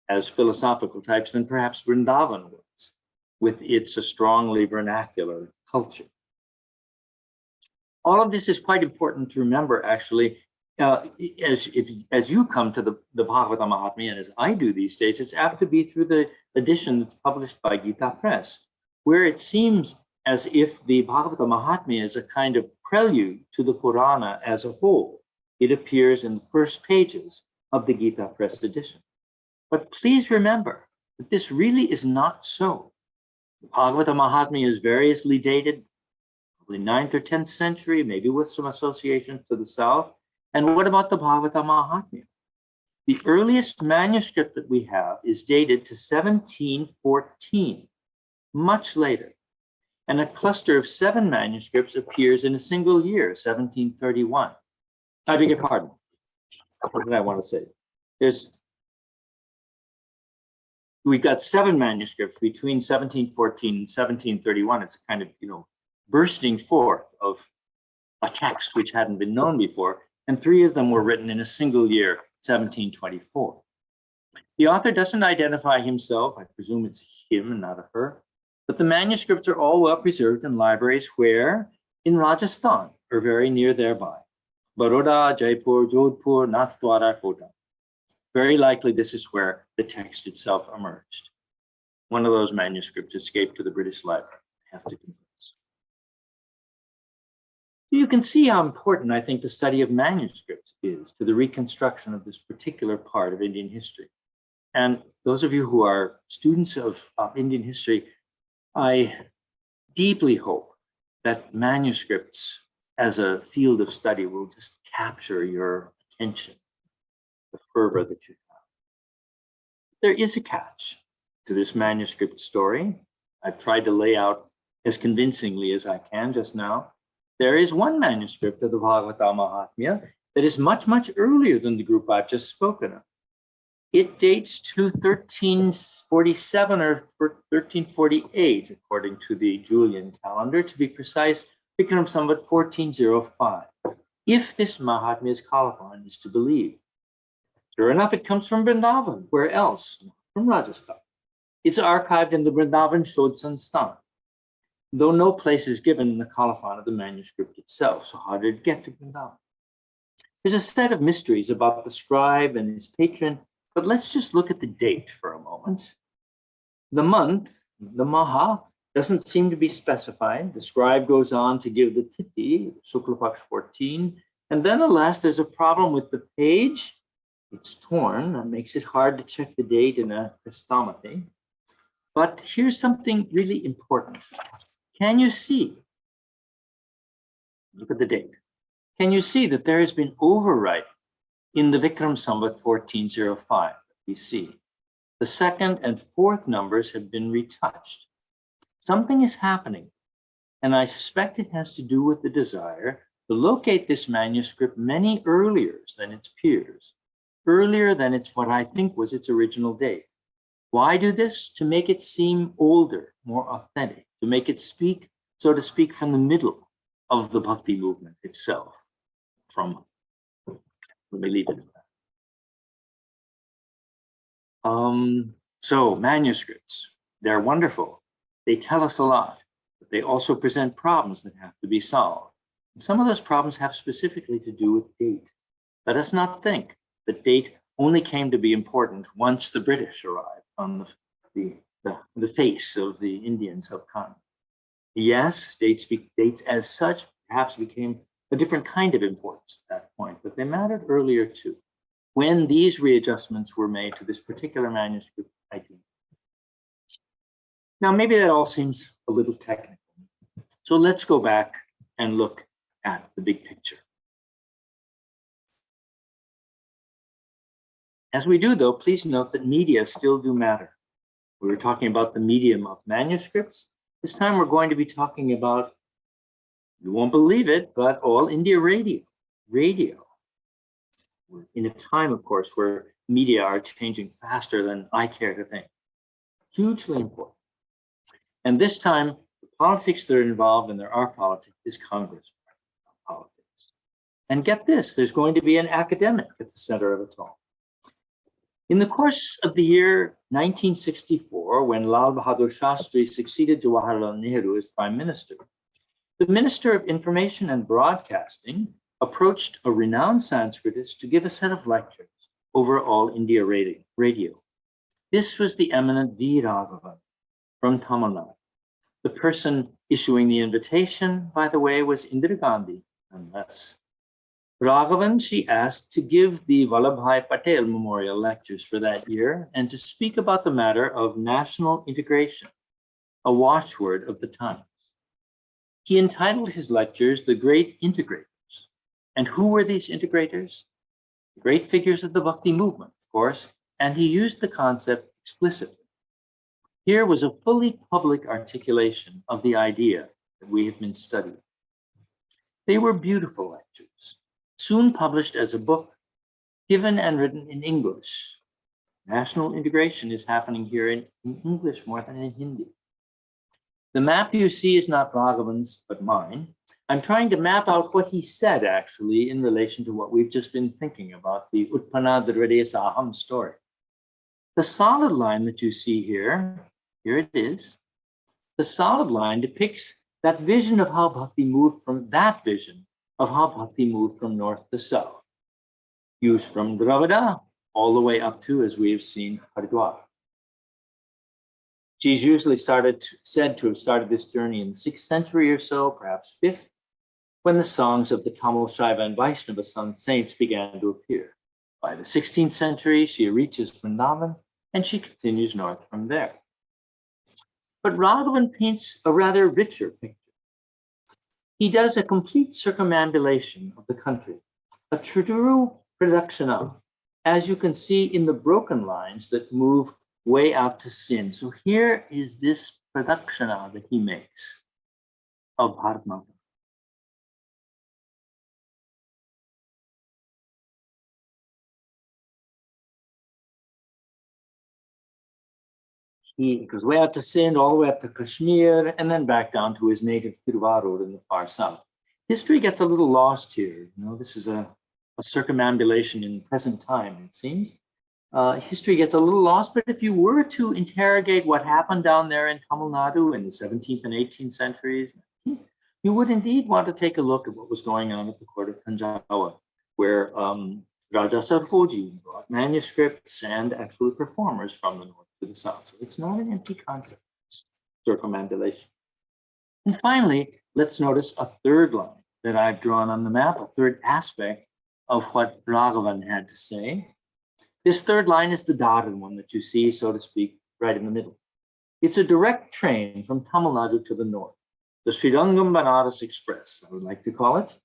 as philosophical types than perhaps Vrindavan was, with its strongly vernacular culture. All of this is quite important to remember, actually, as you come to the Bhagavata Mahatmya, and as I do these days, it's apt to be through the edition that's published by Gita Press, where it seems as if the Bhagavata Mahatmya is a kind of prelude to the Purana as a whole. It appears in the first pages of the Gita Press edition. But please remember that this really is not so. The Bhagavata Mahatmya is variously dated, probably 9th or 10th century, maybe with some associations to the south. And what about the Bhagavata Mahatmya? The earliest manuscript that we have is dated to 1714, much later. And a cluster of 7 manuscripts appears in a single year, 1731. I beg your pardon. What did I want to say? We've got 7 manuscripts between 1714 and 1731. It's kind of, bursting forth of a text which hadn't been known before. and 3 of them were written in a single year, 1724. The author doesn't identify himself. I presume it's him and not a her, but the manuscripts are all well preserved in libraries where? In Rajasthan, or very near thereby. Baroda, Jaipur, Jodhpur, Nathdwara, Kota. Very likely this is where the text itself emerged. One of those manuscripts escaped to the British Library, I have to confess. You can see how important I think the study of manuscripts is to the reconstruction of this particular part of Indian history. And those of you who are students of Indian history, I deeply hope that manuscripts as a field of study will just capture your attention, the fervor that you have. There is a catch to this manuscript story. I've tried to lay out as convincingly as I can just now. There is one manuscript of the Bhagavatama Mahatmya that is much, much earlier than the group I've just spoken of. It dates to 1347 or 1348, according to the Julian calendar, to be precise, Vikram Samvat 1405. If this Mahatmya is Colophon is to believe. Sure enough, it comes from Vrindavan. Where else? From Rajasthan. It's archived in the Vrindavan Shodh Sanstan, though no place is given in the colophon of the manuscript itself. So how did it get to Vrindavan? There's a set of mysteries about the scribe and his patron, but let's just look at the date for a moment. The month, the Maha, doesn't seem to be specified. The scribe goes on to give the Tithi, Suklapaksh 14, and then alas, there's a problem with the page. It's torn. That makes it hard to check the date in a Chrestomati. But here's something really important. Can you see? Look at the date. Can you see that there has been overwriting in the Vikram Samvat 1405 BC? The second and fourth numbers have been retouched. Something is happening, and I suspect it has to do with the desire to locate this manuscript many earlier than its peers, earlier than it's what I think was its original date. Why do this? To make it seem older, more authentic, to make it speak, so to speak, from the middle of the Bhakti movement itself. Let me leave it at that. So manuscripts, they're wonderful. They tell us a lot, but they also present problems that have to be solved. And some of those problems have specifically to do with date. Let us not think that date only came to be important once the British arrived on the face of the Indian subcontinent. Yes, dates as such perhaps became a different kind of importance at that point, but they mattered earlier too, when these readjustments were made to this particular manuscript. Now, maybe that all seems a little technical. So let's go back and look at the big picture. As we do, though, please note that media still do matter. We were talking about the medium of manuscripts. This time we're going to be talking about, you won't believe it, but All India Radio. Radio. We're in a time, of course, where media are changing faster than I care to think. Hugely important. And this time, the politics that are involved, and there are politics, is Congress politics. And get this, there's going to be an academic at the center of it all. In the course of the year 1964, when Lal Bahadur Shastri succeeded Jawaharlal Nehru as Prime Minister, the Minister of Information and Broadcasting approached a renowned Sanskritist to give a set of lectures over All India Radio. This was the eminent V. Raghavan from Tamil Nadu. The person issuing the invitation, by the way, was Indira Gandhi, unless. Raghavan, she asked to give the Vallabhbhai Patel Memorial Lectures for that year and to speak about the matter of national integration, a watchword of the times. He entitled his lectures The Great Integrators. And who were these integrators? Great figures of the Bhakti movement, of course, and he used the concept explicitly. Here was a fully public articulation of the idea that we have been studying. They were beautiful lectures, soon published as a book, given and written in English. National integration is happening here in English more than in Hindi. The map you see is not Raghavan's, but mine. I'm trying to map out what he said actually in relation to what we've just been thinking about, the Utpana Dridesa Aham story. The solid line that you see here it is. The solid line depicts that vision of how Bhakti moved from north to south, used from Dravida all the way up to, as we've seen, Haridwar. She's usually said to have started this journey in the 6th century or so, perhaps 5th, when the songs of the Tamil, Shaiva, and Vaishnava saints began to appear. By the 16th century, she reaches Vrindavan, and she continues north from there. But Raghavan paints a rather richer picture. He does a complete circumambulation of the country, a true pradakshina, as you can see in the broken lines that move way out to Sind. So here is this pradakshina that he makes of Bharatmata. He goes way out to Sind, all the way up to Kashmir, and then back down to his native Tiruvarur in the far south. History gets a little lost here. This is a circumambulation in present time, it seems. History gets a little lost, but if you were to interrogate what happened down there in Tamil Nadu in the 17th and 18th centuries, you would indeed want to take a look at what was going on at the court of Tanjore, where Raja Sarfoji brought manuscripts and actually performers from the north to the south. So it's not an empty concept, circumambulation. And finally, let's notice a third line that I've drawn on the map, a third aspect of what Raghavan had to say. This third line is the dotted one that you see, so to speak, right in the middle. It's a direct train from Tamil Nadu to the north, the Srirangam Banaras Express, I would like to call it.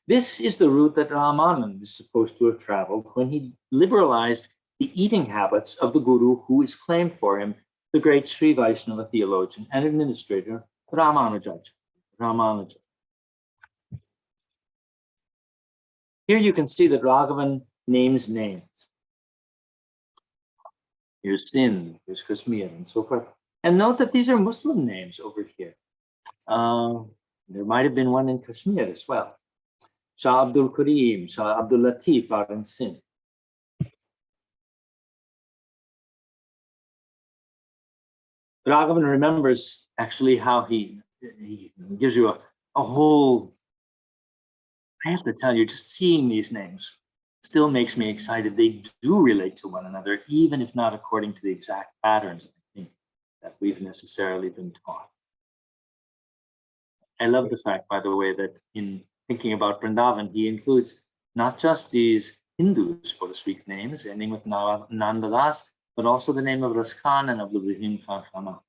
This is the route that Ramanand is supposed to have traveled when he liberalized the eating habits of the guru who is claimed for him, the great Sri Vaishnava theologian and administrator, Ramanujan. Here you can see that Raghavan names names. Here's Sind, here's Kashmir, and so forth. And note that these are Muslim names over here. There might have been one in Kashmir as well. Shah Abdul Karim, Shah Abdul Latif are in Sind. Raghavan remembers actually how he gives you a whole, I have to tell you, just seeing these names still makes me excited. They do relate to one another, even if not according to the exact patterns, I think, that we've necessarily been taught. I love the fact, by the way, that in thinking about Vrindavan, he includes not just these Hindus, so to speak, names, ending with Nandadas, but also the name of Raskhan and of Ibrahim Khan Rama.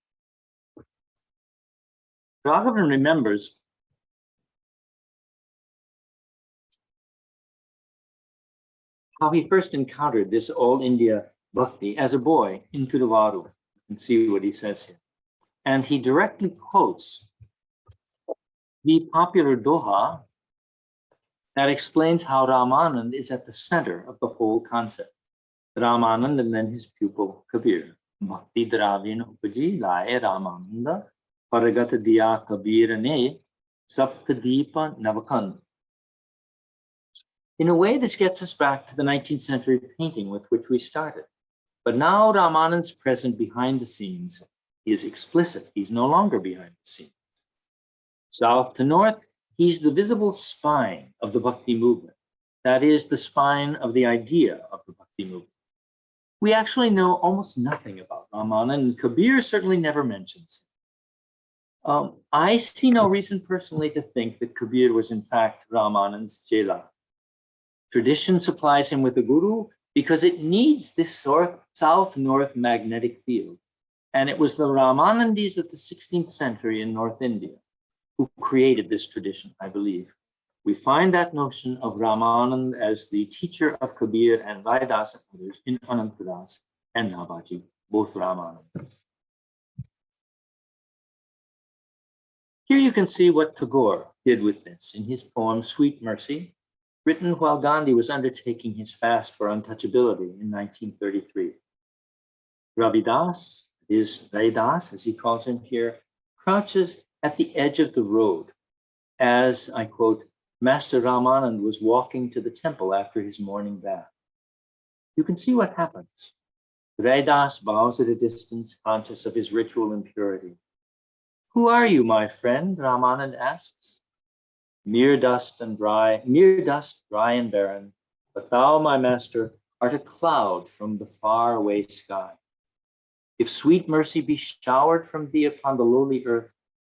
Raghavan remembers how he first encountered this all India bhakti as a boy in Tiruvarur. You can see what he says here. And he directly quotes the popular doha that explains how Ramanand is at the center of the whole concept. Ramanand and then his pupil Kabir. Bhakti Dravin Upaji Lae Ramananda Paragat Diya Kabir Ne Saptadeepa Navakand. In a way, this gets us back to the 19th century painting with which we started. But now Ramanand's present behind the scenes is explicit. He's no longer behind the scenes. South to north, he's the visible spine of the Bhakti movement. That is the spine of the idea of the Bhakti movement. We actually know almost nothing about Ramanand, and Kabir certainly never mentions him. I see no reason personally to think that Kabir was in fact Ramanand's chela. Tradition supplies him with a guru because it needs this south-north magnetic field. And it was the Ramanandis of the 16th century in North India who created this tradition, I believe. We find that notion of Ramanand as the teacher of Kabir and Raidas and others in Anantadas and Navaji, both Ramanandas. Here you can see what Tagore did with this in his poem, Sweet Mercy, written while Gandhi was undertaking his fast for untouchability in 1933. Ravidas, Raidas, as he calls him here, crouches at the edge of the road as, I quote, Master Ramanand was walking to the temple after his morning bath. You can see what happens. Raidas bows at a distance, conscious of his ritual impurity. Who are you, my friend? Ramanand asks. Mere dust, dry and barren, but thou, my master, art a cloud from the far-away sky. If sweet mercy be showered from thee upon the lowly earth,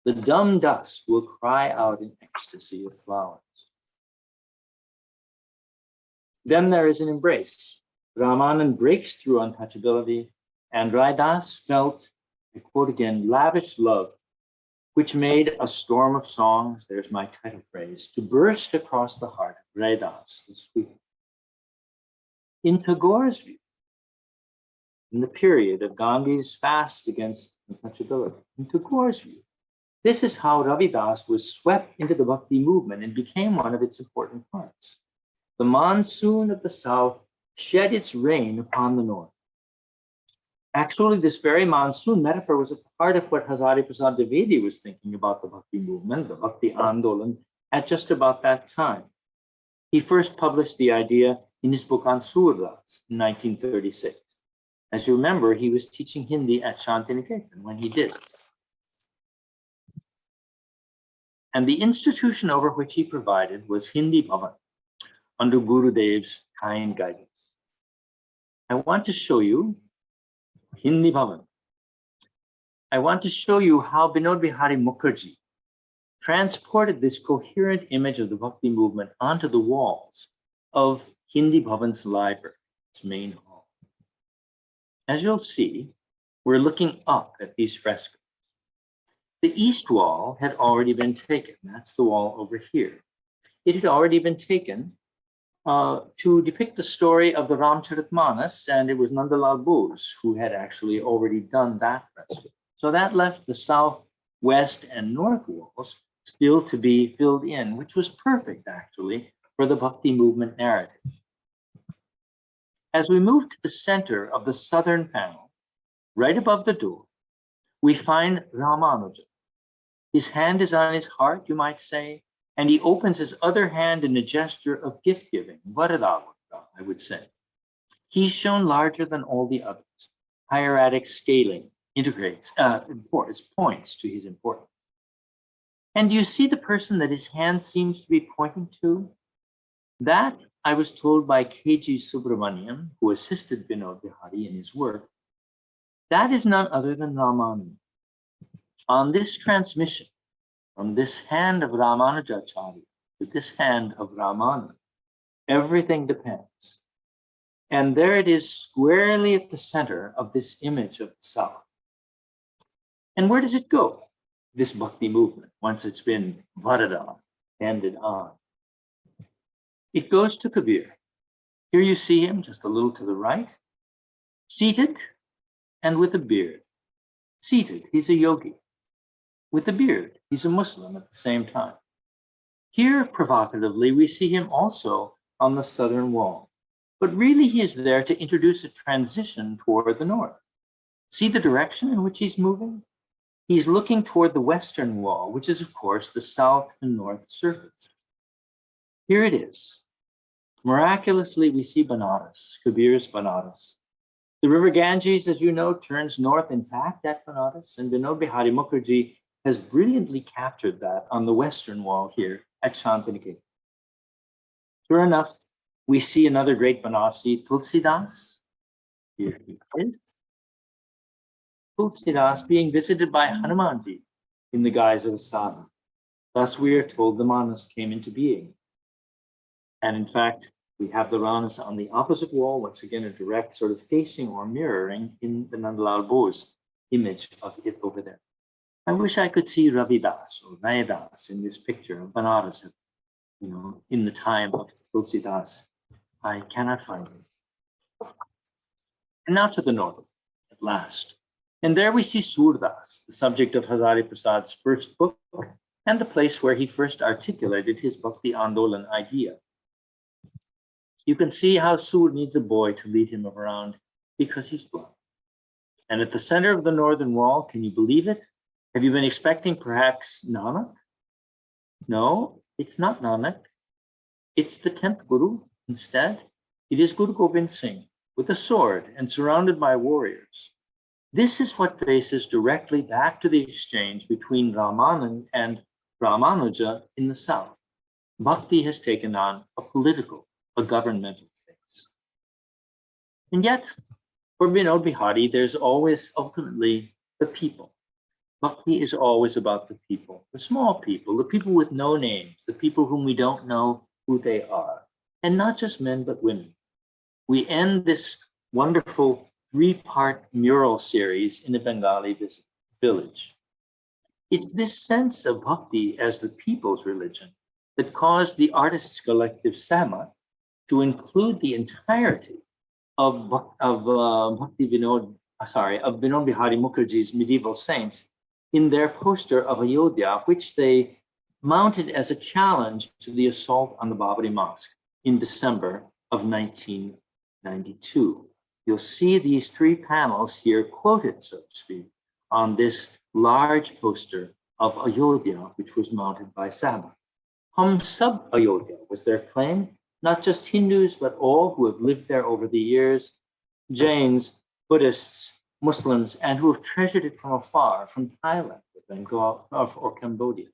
the dumb dust will cry out in ecstasy of flowers. Then there is an embrace. Ramanand breaks through untouchability, and Raidas felt, I quote again, lavish love, which made a storm of songs, there's my title phrase, to burst across the heart of Raidas, the sweet. In Tagore's view, in the period of Gandhi's fast against untouchability, in Tagore's view, this is how Ravidas was swept into the Bhakti movement and became one of its important parts. The monsoon of the south shed its rain upon the north. Actually, this very monsoon metaphor was a part of what Hazare Prasad Dwivedi was thinking about the Bhakti movement, the Bhakti Andolan, at just about that time. He first published the idea in his book on Surdas in 1936. As you remember, he was teaching Hindi at Shantiniketan when he did. And the institution over which he provided was Hindi Bhavan, under Gurudev's kind guidance. I want to show you Hindi Bhavan. I want to show you how Binod Bihari Mukherjee transported this coherent image of the Bhakti movement onto the walls of Hindi Bhavan's library, its main hall. As you'll see, we're looking up at these frescoes. The east wall had already been taken. That's the wall over here. It had already been taken to depict the story of the Ramcharitmanas, and it was Nandalal Bose who had actually already done that fresco. So that left the south, west, and north walls still to be filled in, which was perfect, actually, for the Bhakti movement narrative. As we move to the center of the southern panel, right above the door, we find Ramanujan. His hand is on his heart, you might say, and he opens his other hand in a gesture of gift-giving, Varadavata, I would say. He's shown larger than all the others. Hieratic scaling integrates, points to his importance. And do you see the person that his hand seems to be pointing to? That, I was told by K.G. Subramaniam, who assisted Binod Bihari in his work, that is none other than Ramanujan. On this transmission, from this hand of Ramanujacharya to this hand of Ramanujan, everything depends. And there it is squarely at the center of this image of the South. And where does it go, this Bhakti movement, once it's been Varada, handed on? It goes to Kabir. Here you see him just a little to the right, seated and with a beard. Seated, he's a yogi. With a beard, he's a Muslim at the same time. Here, provocatively, we see him also on the southern wall. But really, he is there to introduce a transition toward the north. See the direction in which he's moving? He's looking toward the western wall, which is, of course, the south and north surface. Here it is. Miraculously, we see Banaras, Kabir's Banaras. The river Ganges, as you know, turns north, in fact, at Banaras, and Binod Bihari Mukherjee has brilliantly captured that on the western wall here at Shantiniketan. Sure enough, we see another great Banarsi, Tulsidas. Here he is. Tulsidas being visited by Hanumanji in the guise of a sadhu. Thus, we are told the Manas came into being. And in fact, we have the Ranas on the opposite wall, once again, a direct sort of facing or mirroring in the Nandalal Bose image of it over there. I wish I could see Ravidas or Raidas in this picture of Banaras, in the time of Tulsidas. I cannot find him. And now to the north, at last. And there we see Surdas, the subject of Hazare Prasad's first book, and the place where he first articulated his Bhakti Andolan idea. You can see how Sur needs a boy to lead him around because he's blind. And at the center of the northern wall, can you believe it? Have you been expecting perhaps Nanak? No, it's not Nanak. It's the 10th Guru instead. It is Guru Gobind Singh with a sword and surrounded by warriors. This is what traces directly back to the exchange between Ramanan and Ramanuja in the South. Bhakti has taken on a political, a governmental face. And yet, for Vinod Bihari, there's always ultimately the people. Bhakti is always about the people, the small people, the people with no names, the people whom we don't know who they are, and not just men, but women. We end this wonderful 3-part mural series in a Bengali village. It's this sense of Bhakti as the people's religion that caused the artists' collective Sama to include the entirety of Vinod Bihari Mukherjee's Medieval Saints in their poster of Ayodhya, which they mounted as a challenge to the assault on the Babri Mosque in December of 1992. You'll see these 3 panels here quoted, so to speak, on this large poster of Ayodhya, which was mounted by Sama. Hum Sab Ayodhya was their claim, not just Hindus, but all who have lived there over the years, Jains, Buddhists, Muslims, and who have treasured it from afar, from Thailand, Bengal, or Cambodia.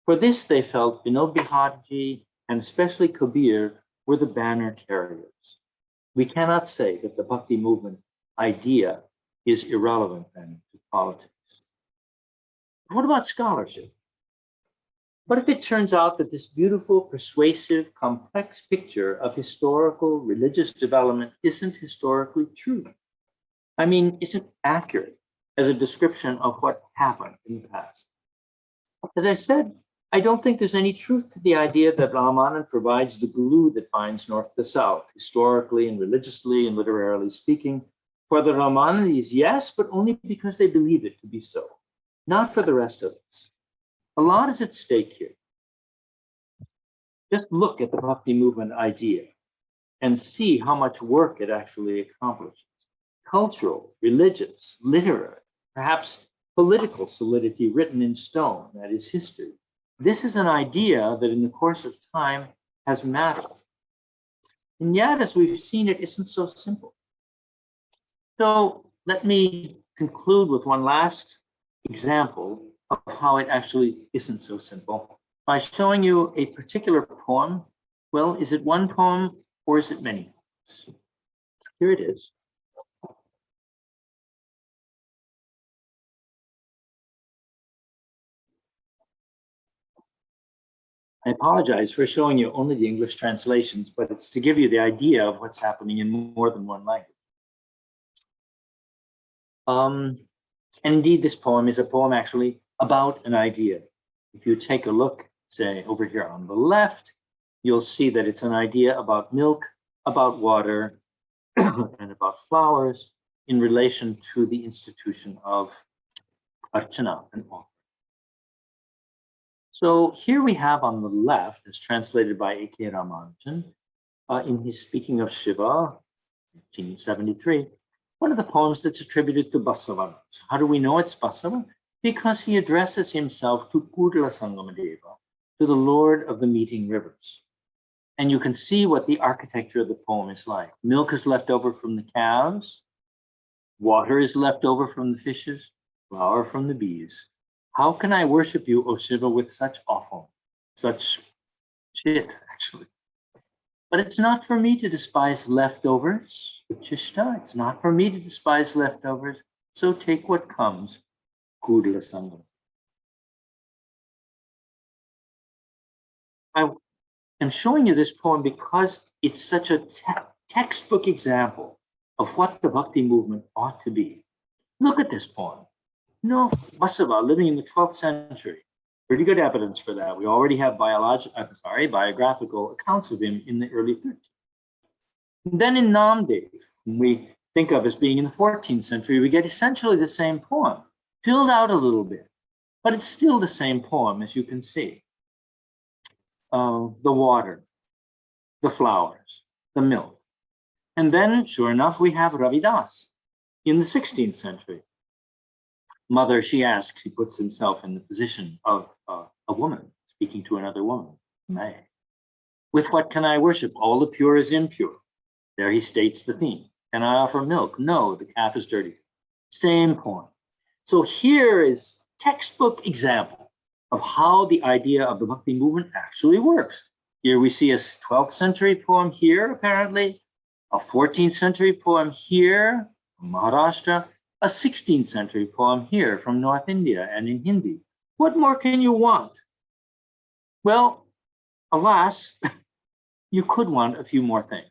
For this, they felt Vinod Bihari and especially Kabir were the banner carriers. We cannot say that the Bhakti movement idea is irrelevant then to politics. What about scholarship? What if it turns out that this beautiful, persuasive, complex picture of historical religious development isn't historically true? I mean, isn't accurate as a description of what happened in the past? As I said, I don't think there's any truth to the idea that Ramanan provides the glue that binds North to South, historically and religiously and literarily speaking. For the Ramanujas, yes, but only because they believe it to be so, not for the rest of us. A lot is at stake here. Just look at the Bhakti movement idea and see how much work it actually accomplishes. Cultural, religious, literary, perhaps political solidity written in stone, that is history. This is an idea that in the course of time has mattered. And yet, as we've seen, it isn't so simple. So let me conclude with one last example of how it actually isn't so simple by showing you a particular poem. Well, is it one poem or is it many poems? Here it is. I apologize for showing you only the English translations, but it's to give you the idea of what's happening in more than one language. And indeed, this poem is a poem actually about an idea. If you take a look, say, over here on the left, you'll see that it's an idea about milk, about water, and about flowers in relation to the institution of Archana and offering. So here we have on the left, as translated by A.K. Ramanujan, in his Speaking of Shiva, 1973, one of the poems that's attributed to Basava. So how do we know it's Basava? Because he addresses himself to Kudla Sangamadeva, to the Lord of the Meeting Rivers. And you can see what the architecture of the poem is like. Milk is left over from the cows, water is left over from the fishes, flour from the bees. How can I worship you, O Shiva, with such offal, such shit, actually? But it's not for me to despise leftovers, Chishta. It's not for me to despise leftovers. So take what comes, Kudla Sangam. I am showing you this poem because it's such a textbook example of what the Bhakti movement ought to be. Look at this poem. No, Basava living in the 12th century. Pretty good evidence for that. We already have biographical accounts of him in the early 13th. And then in Namdev, whom we think of as being in the 14th century, we get essentially the same poem, filled out a little bit, but it's still the same poem, as you can see. The water, the flowers, the milk. And then, sure enough, we have Ravidas in the 16th century. Mother, she asks, he puts himself in the position of a woman speaking to another woman, may. With what can I worship? All the pure is impure. There he states the theme. Can I offer milk? No, the calf is dirty. Same point. So here is textbook example of how the idea of the Bhakti movement actually works. Here we see a 12th century poem here, apparently, a 14th century poem here from Maharashtra, a 16th century poem here from North India and in Hindi. What more can you want? Well, alas, you could want a few more things.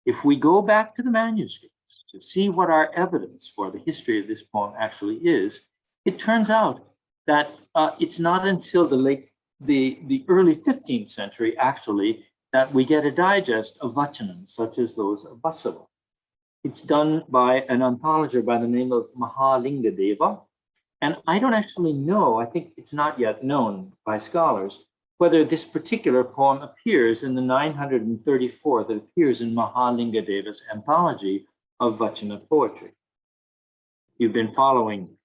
If we go back to the manuscripts to see what our evidence for the history of this poem actually is, it turns out that it's not until the early 15th century, actually, that we get a digest of vachanams, such as those of Vasava. It's done by an anthologer by the name of Mahalingadeva. And I don't actually know, I think it's not yet known by scholars, whether this particular poem appears in the 934 that appears in Mahalingadeva's anthology of Vachana poetry. You've been following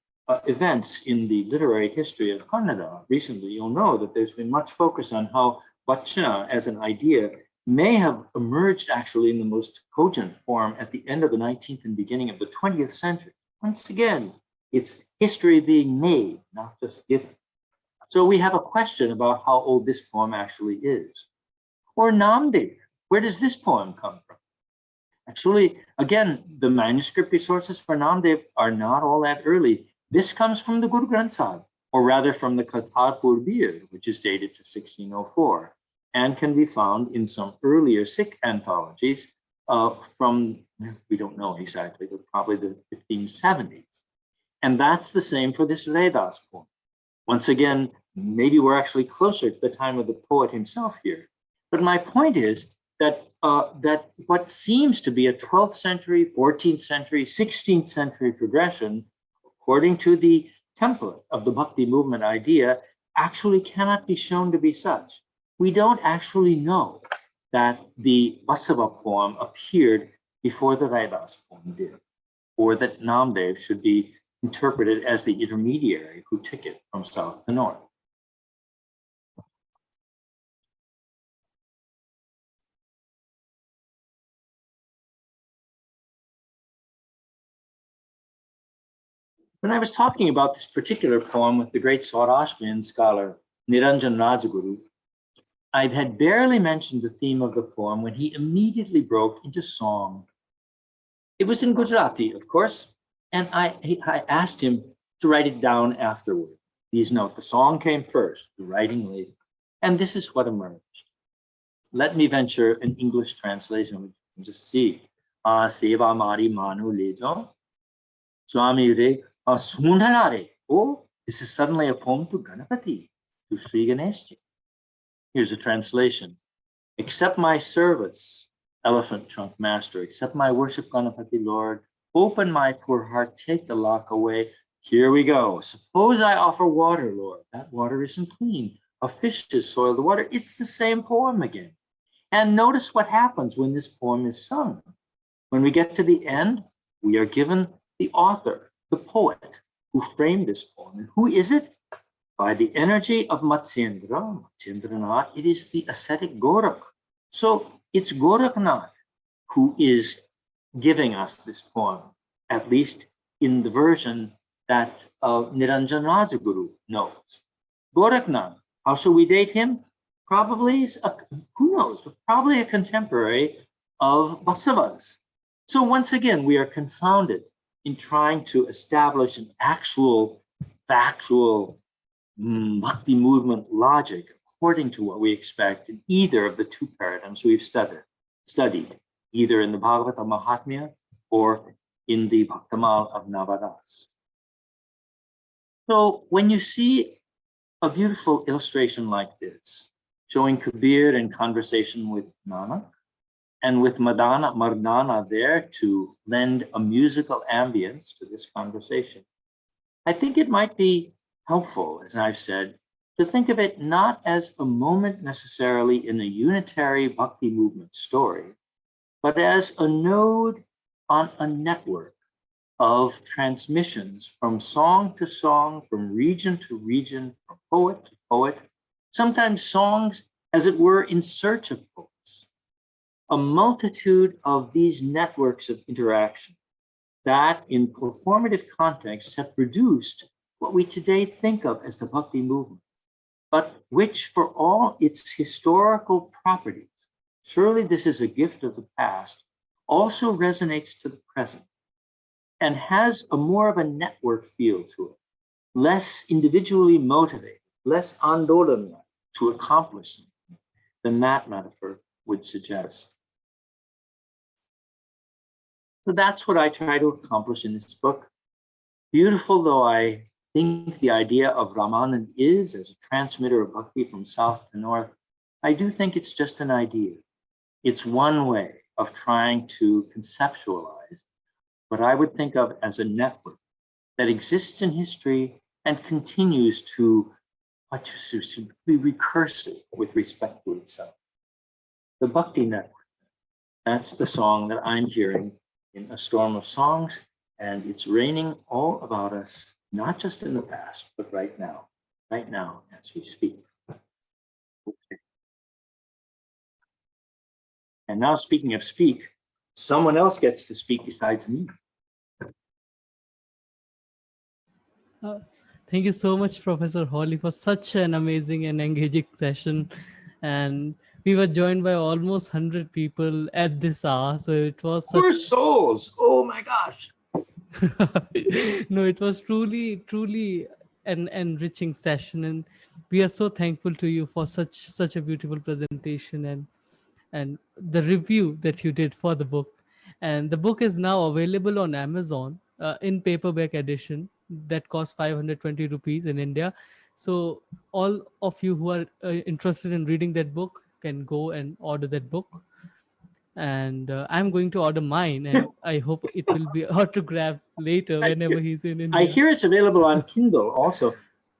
events in the literary history of Kannada recently. You'll know that there's been much focus on how Vachana as an idea may have emerged actually in the most cogent form at the end of the 19th and beginning of the 20th century. Once again, it's history being made, not just given. So we have a question about how old this poem actually is. Or Namdev, where does this poem come from? Actually, again, the manuscript resources for Namdev are not all that early. This comes from the Guru Granth Sahib, or rather from the Kartarpur Bir, which is dated to 1604, and can be found in some earlier Sikh anthologies from, we don't know exactly, but probably the 1570s. And that's the same for this Redas poem. Once again, maybe we're actually closer to the time of the poet himself here. But my point is that, that what seems to be a 12th century, 14th century, 16th century progression, according to the template of the Bhakti movement idea, actually cannot be shown to be such. We don't actually know that the Vasava poem appeared before the Raidas poem did, or that Namdev should be interpreted as the intermediary who took it from south to north. When I was talking about this particular poem with the great Saurashtrian scholar Niranjan Rajaguru, I had barely mentioned the theme of the poem when he immediately broke into song. It was in Gujarati, of course, and I asked him to write it down afterward. Please note, the song came first, the writing later, and this is what emerged. Let me venture an English translation, which you can just see. Seva mari manu lejo, Swami re Sundhalare. Oh, this is suddenly a poem to Ganapati, to Sri Ganesh. Here's a translation. Accept my service, elephant trunk master. Accept my worship, Ganapati Lord. Open my poor heart, take the lock away. Here we go. Suppose I offer water, Lord. That water isn't clean. A fish has soiled the water. It's the same poem again. And notice what happens when this poem is sung. When we get to the end, we are given the author, the poet, who framed this poem. And who is it? By the energy of Matsyendra, Matsyendranath, it is the ascetic Gorakh. So it's Gorakhnath who is giving us this poem, at least in the version that Niranjan Rajaguru knows. Gorakhnath, how shall we date him? Probably, who knows, but probably a contemporary of Vasavas. So once again, we are confounded in trying to establish an actual, factual Bhakti movement logic according to what we expect in either of the two paradigms we've studied, either in the Bhagavata Mahatmya or in the Bhaktamal of Navadas. So when you see a beautiful illustration like this, showing Kabir in conversation with Nanak, and with Mardana there to lend a musical ambience to this conversation, I think it might be helpful, as I've said, to think of it not as a moment necessarily in a unitary Bhakti movement story, but as a node on a network of transmissions from song to song, from region to region, from poet to poet, sometimes songs, as it were, in search of poets. A multitude of these networks of interaction that in performative contexts have produced what we today think of as the Bhakti movement, but which for all its historical properties, surely this is a gift of the past, also resonates to the present and has a more of a network feel to it, less individually motivated, less andolan to accomplish something than that metaphor would suggest. So that's what I try to accomplish in this book. Beautiful though I think the idea of Ramanujan is as a transmitter of bhakti from south to north, I do think it's just an idea. It's one way of trying to conceptualize what I would think of as a network that exists in history and continues to be recursive with respect to itself. The Bhakti network, that's the song that I'm hearing in a storm of songs, and it's raining all about us, not just in the past, but right now as we speak. Okay. And now, speaking of speak, someone else gets to speak besides me. Thank you so much, Professor Hawley, for such an amazing and engaging session. And we were joined by almost 100 people at this hour. So it was Poor such... souls. Oh my gosh. No, it was truly an enriching session. And we are so thankful to you for such a beautiful presentation and the review that you did for the book. And the book is now available on Amazon in paperback edition that costs 520 rupees in India. So all of you who are interested in reading that book can go and order that book. And I'm going to order mine, and I hope it will be autographed later whenever he's in India. I hear it's available on Kindle also,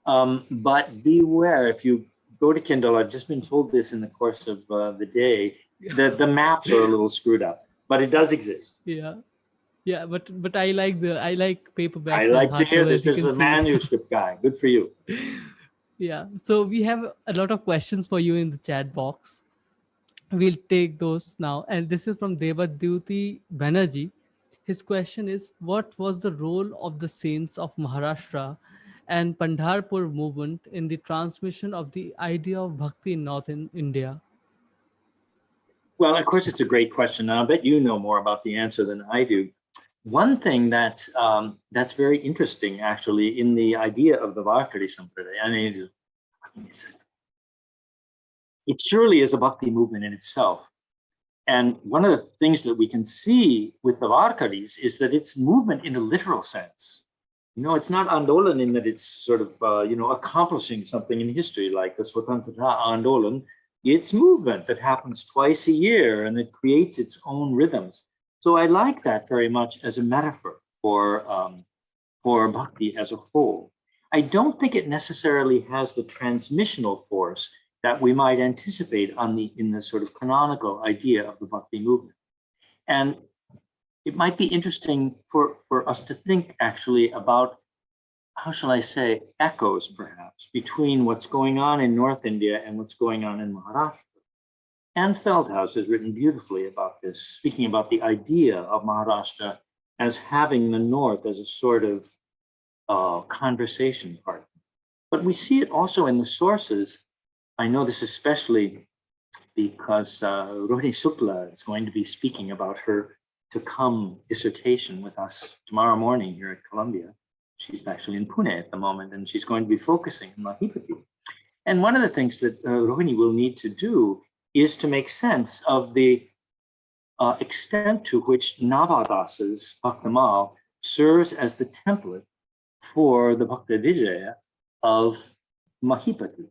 but beware if you go to Kindle. I've just been told this in the course of the day that the maps are a little screwed up, but it does exist. Yeah, but I like paperbacks. I like to hear this. This is a manuscript guy. Good for you. Yeah, so we have a lot of questions for you in the chat box. We'll take those now. And this is from Devadyuti Banerjee. His question is, what was the role of the saints of Maharashtra and Pandharpur movement in the transmission of the idea of bhakti in Northern India? Well, of course, it's a great question. And I'll bet you know more about the answer than I do. One thing that that's very interesting, actually, in the idea of the Varkari Sampradaya, I mean, it surely is a bhakti movement in itself. And one of the things that we can see with the Varkaris is that it's movement in a literal sense. You know, it's not Andolan in that it's sort of, accomplishing something in history like the Swatantrata Andolan. It's movement that happens twice a year and that creates its own rhythms. So I like that very much as a metaphor for bhakti as a whole. I don't think it necessarily has the transmissional force that we might anticipate in the sort of canonical idea of the bhakti movement. And it might be interesting for us to think actually about, how shall I say, echoes perhaps between what's going on in North India and what's going on in Maharashtra. Anne Feldhaus has written beautifully about this, speaking about the idea of Maharashtra as having the North as a sort of conversation partner. But we see it also in the sources. I know this especially because Rohini Shukla is going to be speaking about her to come dissertation with us tomorrow morning here at Columbia. She's actually in Pune at the moment, and she's going to be focusing on Mahipati. And one of the things that Rohini will need to do is to make sense of the extent to which Navadasa's Bhaktamal serves as the template for the Bhakta Vijaya of Mahipati.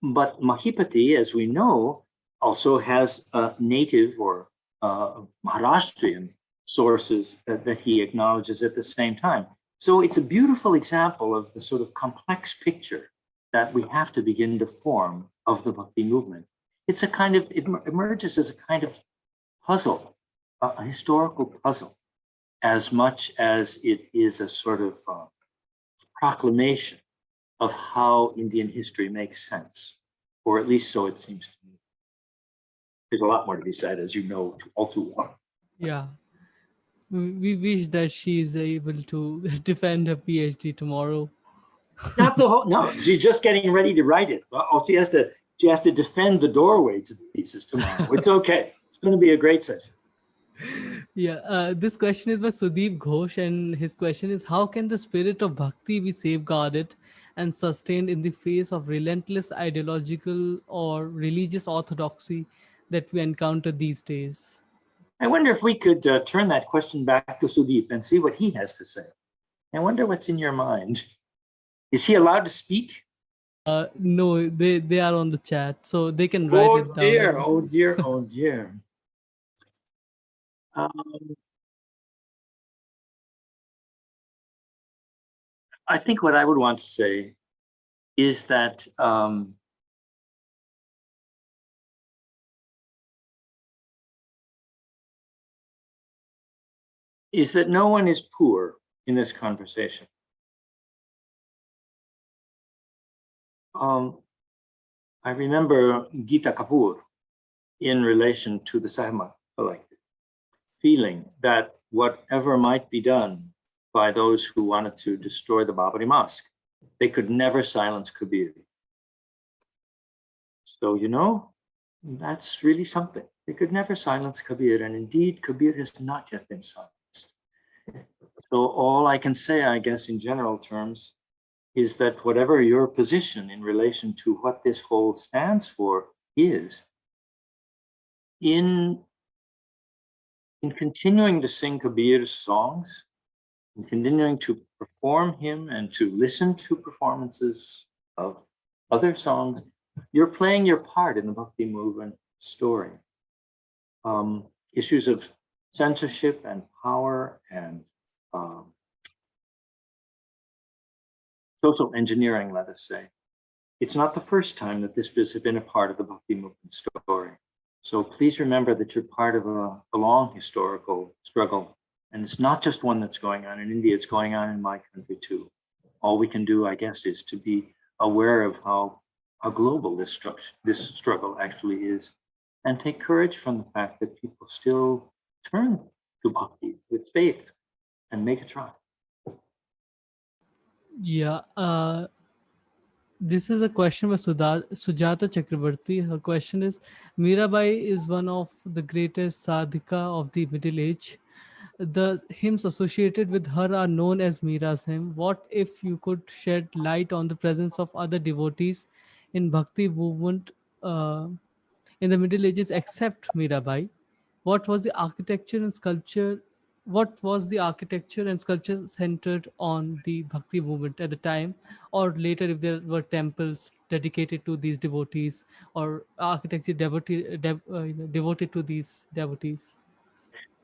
But Mahipati, as we know, also has native or Maharashtrian sources that he acknowledges at the same time. So it's a beautiful example of the sort of complex picture that we have to begin to form of the Bhakti movement. It's a kind of, it emerges as a kind of puzzle, a historical puzzle, as much as it is a sort of proclamation of how Indian history makes sense. or at least so it seems to me. There's a lot more to be said, as you know, all too well. Yeah. We wish that she is able to defend her PhD tomorrow. Not the whole, no, she's just getting ready to write it. Oh, she has to defend the doorway to the thesis tomorrow. It's okay. It's going to be a great session. Yeah, this question is by Sudeep Ghosh, and his question is: how can the spirit of bhakti be safeguarded and sustained in the face of relentless ideological or religious orthodoxy that we encounter these days? I wonder if we could turn that question back to Sudeep and see what he has to say. I wonder what's in your mind. Is he allowed to speak? No, they are on the chat, so they can write Oh it dear, down. oh dear, oh dear. I think what I would want to say is that no one is poor in this conversation. I remember Gita Kapoor in relation to the Sahma collective, feeling that whatever might be done by those who wanted to destroy the Babri Mosque, they could never silence Kabir. So, you know, that's really something. They could never silence Kabir, and indeed, Kabir has not yet been silenced. So all I can say, I guess, in general terms, is that whatever your position in relation to what this whole stands for is, in continuing to sing Kabir's songs, in continuing to perform him and to listen to performances of other songs, you're playing your part in the Bhakti movement story. Issues of censorship and power and social engineering, let us say. It's not the first time that this has been a part of the Bhakti movement story. So please remember that you're part of a long historical struggle. And it's not just one that's going on in India, it's going on in my country too. All we can do, I guess, is to be aware of how global this struggle actually is, and take courage from the fact that people still turn to Bhakti with faith and make a try. Yeah, this is a question by Sujata Chakrabarti. Her question is: Mirabai is one of the greatest sadhika of the Middle Age. The hymns associated with her are known as Mira's hymn. What if you could shed light on the presence of other devotees in Bhakti movement in the Middle Ages except Mirabai? What was the architecture and sculpture? What was the architecture and sculpture centered on the Bhakti movement at the time, or later, if there were temples dedicated to these devotees, or architecture devoted to these devotees?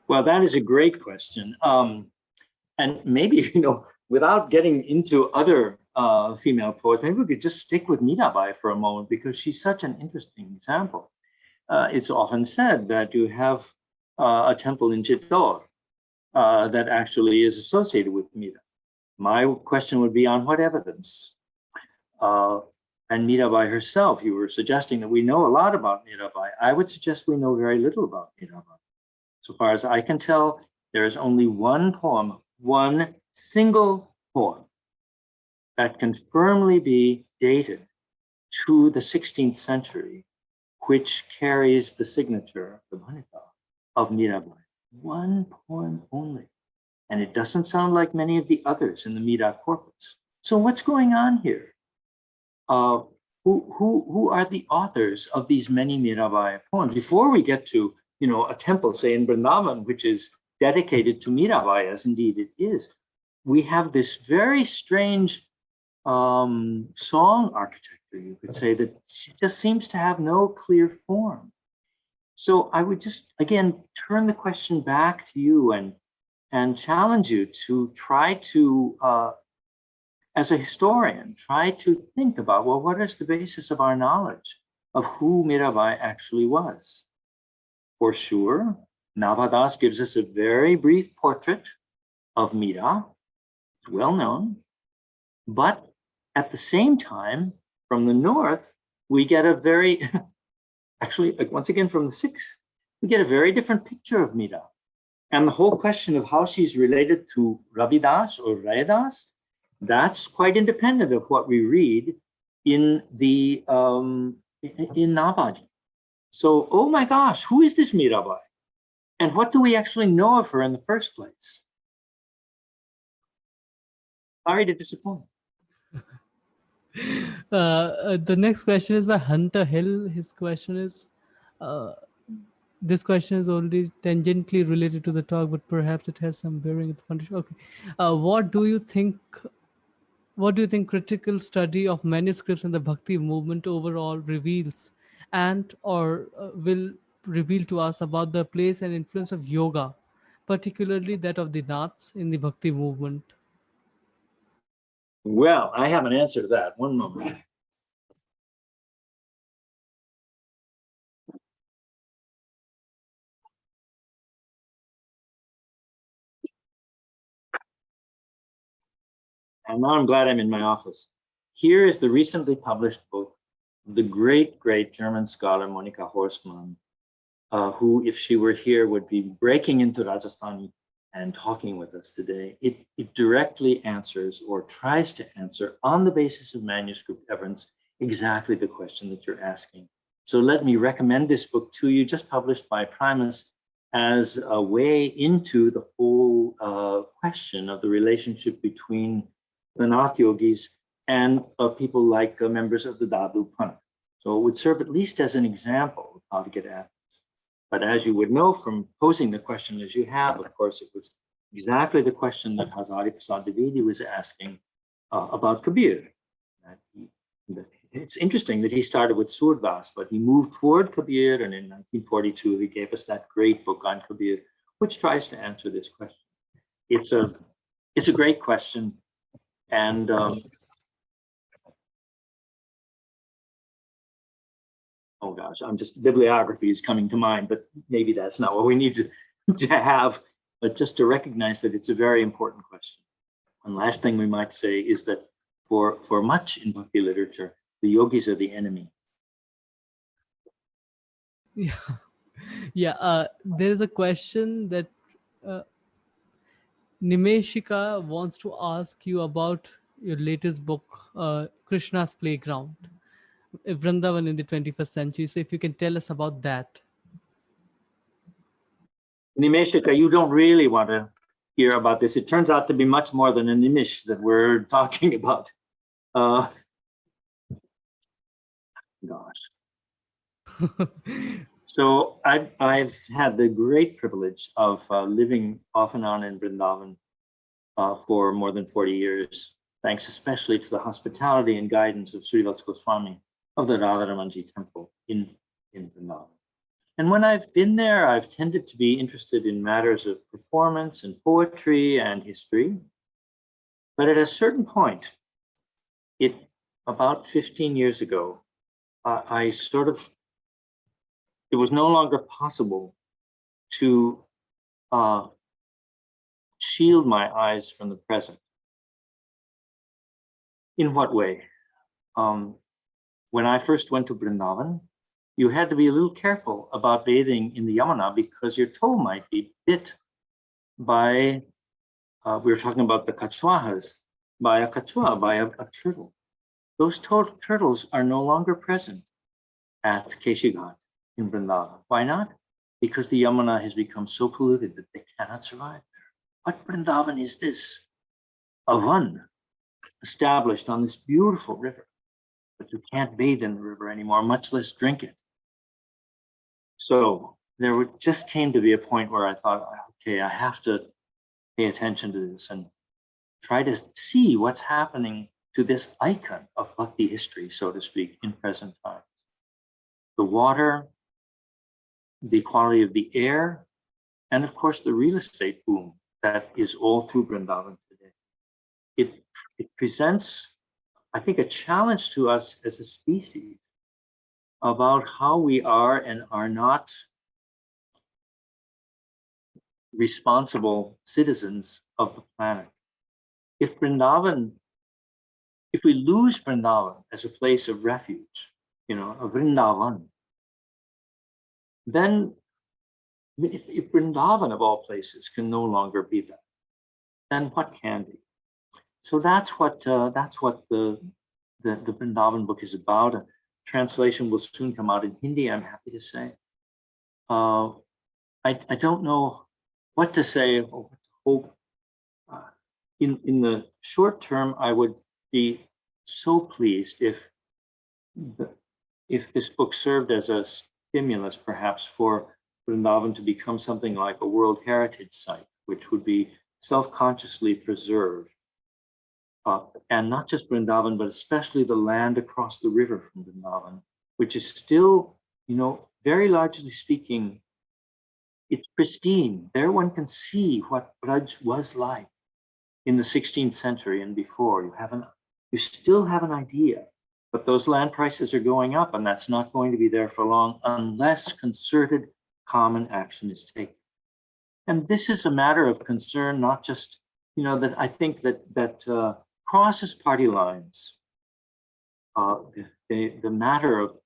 Well, that is a great question. And maybe, without getting into other female poets, maybe we could just stick with Mirabai for a moment, because she's such an interesting example. It's often said that you have a temple in Chittor that actually is associated with Mira. My question would be, on what evidence? And Mirabai herself, you were suggesting that we know a lot about Mirabai. I would suggest we know very little about Mirabai. So far as I can tell, there is only one poem, one single poem, that can firmly be dated to the 16th century, which carries the signature, the Bhanika, of Mirabai. One poem only. And it doesn't sound like many of the others in the Mira corpus. So what's going on here? Who are the authors of these many Mirabai poems? Before we get to, a temple, say in Vrindavan, which is dedicated to Mirabai, as indeed it is, we have this very strange song architecture, you could say, that just seems to have no clear form. So I would just, again, turn the question back to you and challenge you to try to, as a historian, try to think about, well, what is the basis of our knowledge of who Mirabai actually was? For sure, Navadas gives us a very brief portrait of Mira. It's well known. But at the same time, from the north, we get a very, actually, once again from the 6, we get a very different picture of Mira. And the whole question of how she's related to Ravidas or Raidas, that's quite independent of what we read in the in Navaji. So, oh my gosh, who is this Mirabai? And what do we actually know of her in the first place? Sorry to disappoint. The next question is by Hunter Hill. His question is, this question is only tangentially related to the talk, but perhaps it has some bearing with the foundation. Okay. What do you think critical study of manuscripts in the Bhakti movement overall reveals and or will reveal to us about the place and influence of yoga, particularly that of the Naths in the Bhakti movement? Well, I have an answer to that. One moment. And now I'm glad I'm in my office. Here is the recently published book of the great, great German scholar, Monika Horstmann, who, if she were here, would be breaking into Rajasthani and talking with us today. It directly answers or tries to answer on the basis of manuscript evidence exactly the question that you're asking. So let me recommend this book to you, just published by Primus, as a way into the whole question of the relationship between the Nath yogis and people like members of the Dadu Panth. So it would serve at least as an example of how to get at this. But as you would know from posing the question as you have, of course, it was exactly the question that Hazari Prasad Dwivedi was asking about Kabir. It's interesting that he started with Surdas, but he moved toward Kabir, and in 1942, he gave us that great book on Kabir, which tries to answer this question. It's a great question. And oh gosh, bibliography is coming to mind, but maybe that's not what we need to have, but just to recognize that it's a very important question. And last thing we might say is that for much in Bhakti literature, the yogis are the enemy. Yeah. There's a question that Nimeshika wants to ask you about your latest book, Krishna's Playground, Vrindavan in the 21st century. So if you can tell us about that. Nimeshika, you don't really want to hear about this. It turns out to be much more than a nimish that we're talking about. Gosh. So I've had the great privilege of living off and on in Vrindavan for more than 40 years, thanks especially to the hospitality and guidance of Srivatsa Goswami of the Radharamanji temple in Vrindavan. And when I've been there, I've tended to be interested in matters of performance and poetry and history. But at a certain point, about 15 years ago, it was no longer possible to shield my eyes from the present. In what way? When I first went to Vrindavan, you had to be a little careful about bathing in the Yamuna because your toe might be bit by, we were talking about the kachwahas, by a kachwa, by a turtle. Those turtles are no longer present at Keshighat in Vrindavan. Why not? Because the Yamuna has become so polluted that they cannot survive there. What Vrindavan is this? A van established on this beautiful river, but you can't bathe in the river anymore, much less drink it. So there just came to be a point where I thought, okay, I have to pay attention to this and try to see what's happening to this icon of Bhakti history, so to speak, in present times. The water, the quality of the air, and of course the real estate boom that is all through Vrindavan today. It presents, I think, a challenge to us as a species about how we are and are not responsible citizens of the planet. If we lose Vrindavan as a place of refuge, a Vrindavan, then if Vrindavan of all places can no longer be that, then what can be? So that's what the Vrindavan book is about. A translation will soon come out in Hindi, I'm happy to say. I don't know what to say or what to hope. In the short term, I would be so pleased if this book served as a stimulus, perhaps, for Vrindavan to become something like a World Heritage Site, which would be self-consciously preserved. And not just Vrindavan, but especially the land across the river from Vrindavan, which is still, very largely speaking, it's pristine. There one can see what Braj was like in the 16th century and before. You still have an idea, but those land prices are going up, and that's not going to be there for long unless concerted common action is taken. And this is a matter of concern, not just, that I think that crosses party lines. The matter of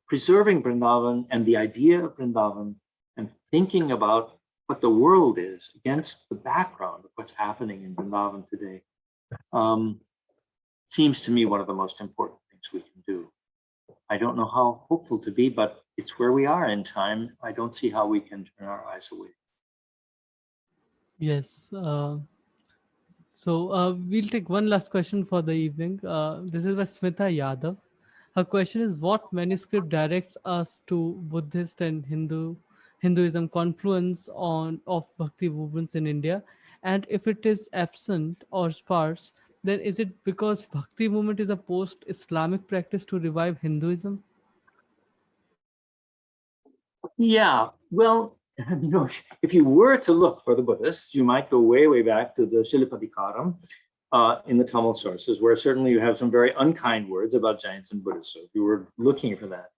preserving Vrindavan and the idea of Vrindavan and thinking about what the world is against the background of what's happening in Vrindavan today seems to me one of the most important things we can do. I don't know how hopeful to be, but it's where we are in time. I don't see how we can turn our eyes away. Yes. So we'll take one last question for the evening. This is by Smita Yadav. Her question is, what manuscript directs us to Buddhist and Hinduism confluence of Bhakti movements in India? And if it is absent or sparse, then is it because Bhakti movement is a post-Islamic practice to revive Hinduism? Yeah, well, if you were to look for the Buddhists, you might go way, way back to the Shilapadikaram in the Tamil sources, where certainly you have some very unkind words about Jains and Buddhists. So if you were looking for that,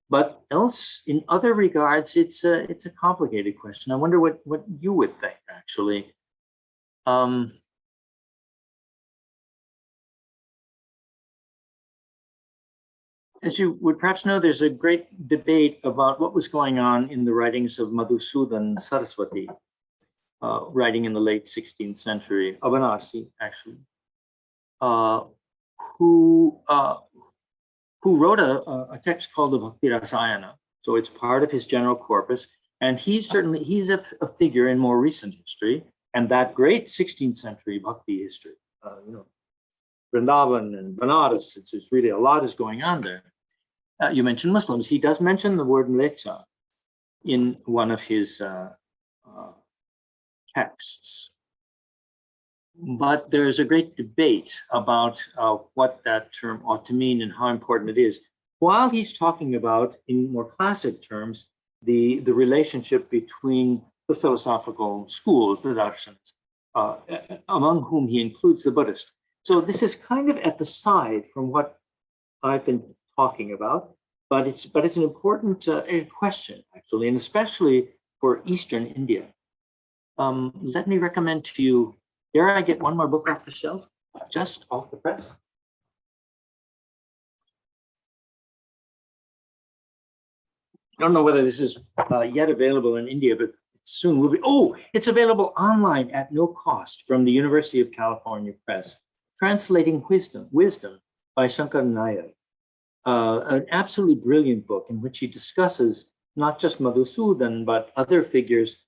but else, in other regards, it's a complicated question. I wonder what you would think, actually. As you would perhaps know, there's a great debate about what was going on in the writings of Madhusudan Saraswati, writing in the late 16th century, Abanasi, actually, who wrote a text called the Bhakti Rasayana. So it's part of his general corpus. And he's a figure in more recent history, and that great 16th century Bhakti history, Vrindavan and Banaras, it's really a lot is going on there. You mentioned Muslims. He does mention the word mlecha in one of his texts. But there's a great debate about what that term ought to mean and how important it is. While he's talking about, in more classic terms, the relationship between the philosophical schools, the darshans, among whom he includes the Buddhist. So this is kind of at the side from what I've been talking about, but it's an important question, actually, and especially for Eastern India. Let me recommend to you, dare I get one more book off the shelf, just off the press? I don't know whether this is yet available in India, but soon will be. Oh, it's available online at no cost from the University of California Press. Translating Wisdom by Shankar Nair. An absolutely brilliant book in which he discusses not just Madhusudan, but other figures,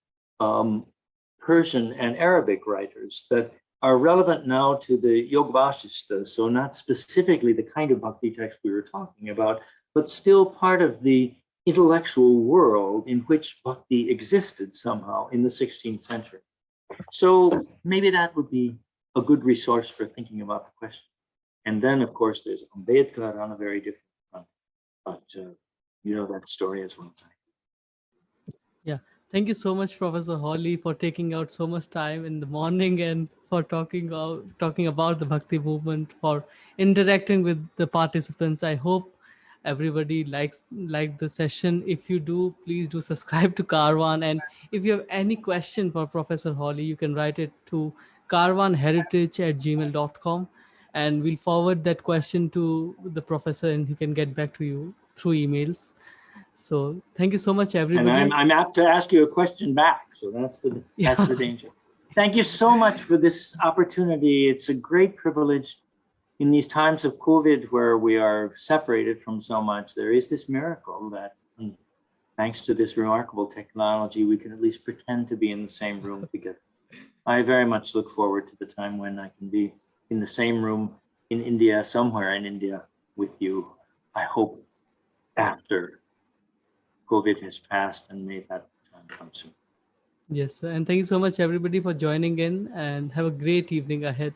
Persian and Arabic writers that are relevant now to the Yoga Vasishta. So not specifically the kind of bhakti text we were talking about, but still part of the intellectual world in which bhakti existed somehow in the 16th century. So maybe that would be a good resource for thinking about the question. And then, of course, there's Ambedkar on a very different front. But that story as well. Yeah. Thank you so much, Professor Hawley, for taking out so much time in the morning and for talking about the Bhakti movement, for interacting with the participants. I hope everybody liked the session. If you do, please do subscribe to Carvan. And if you have any question for Professor Hawley, you can write it to carvanheritage@gmail.com, and we'll forward that question to the professor and he can get back to you through emails. So thank you so much, And everybody. I'm apt to ask you a question back. So that's the danger. Thank you so much for this opportunity. It's a great privilege in these times of COVID where we are separated from so much. There is this miracle that thanks to this remarkable technology, we can at least pretend to be in the same room together. I very much look forward to the time when I can be in the same room in India, somewhere in India with you. I hope after COVID has passed, and may that time come soon. Yes, and thank you so much, everybody, for joining in, and have a great evening ahead.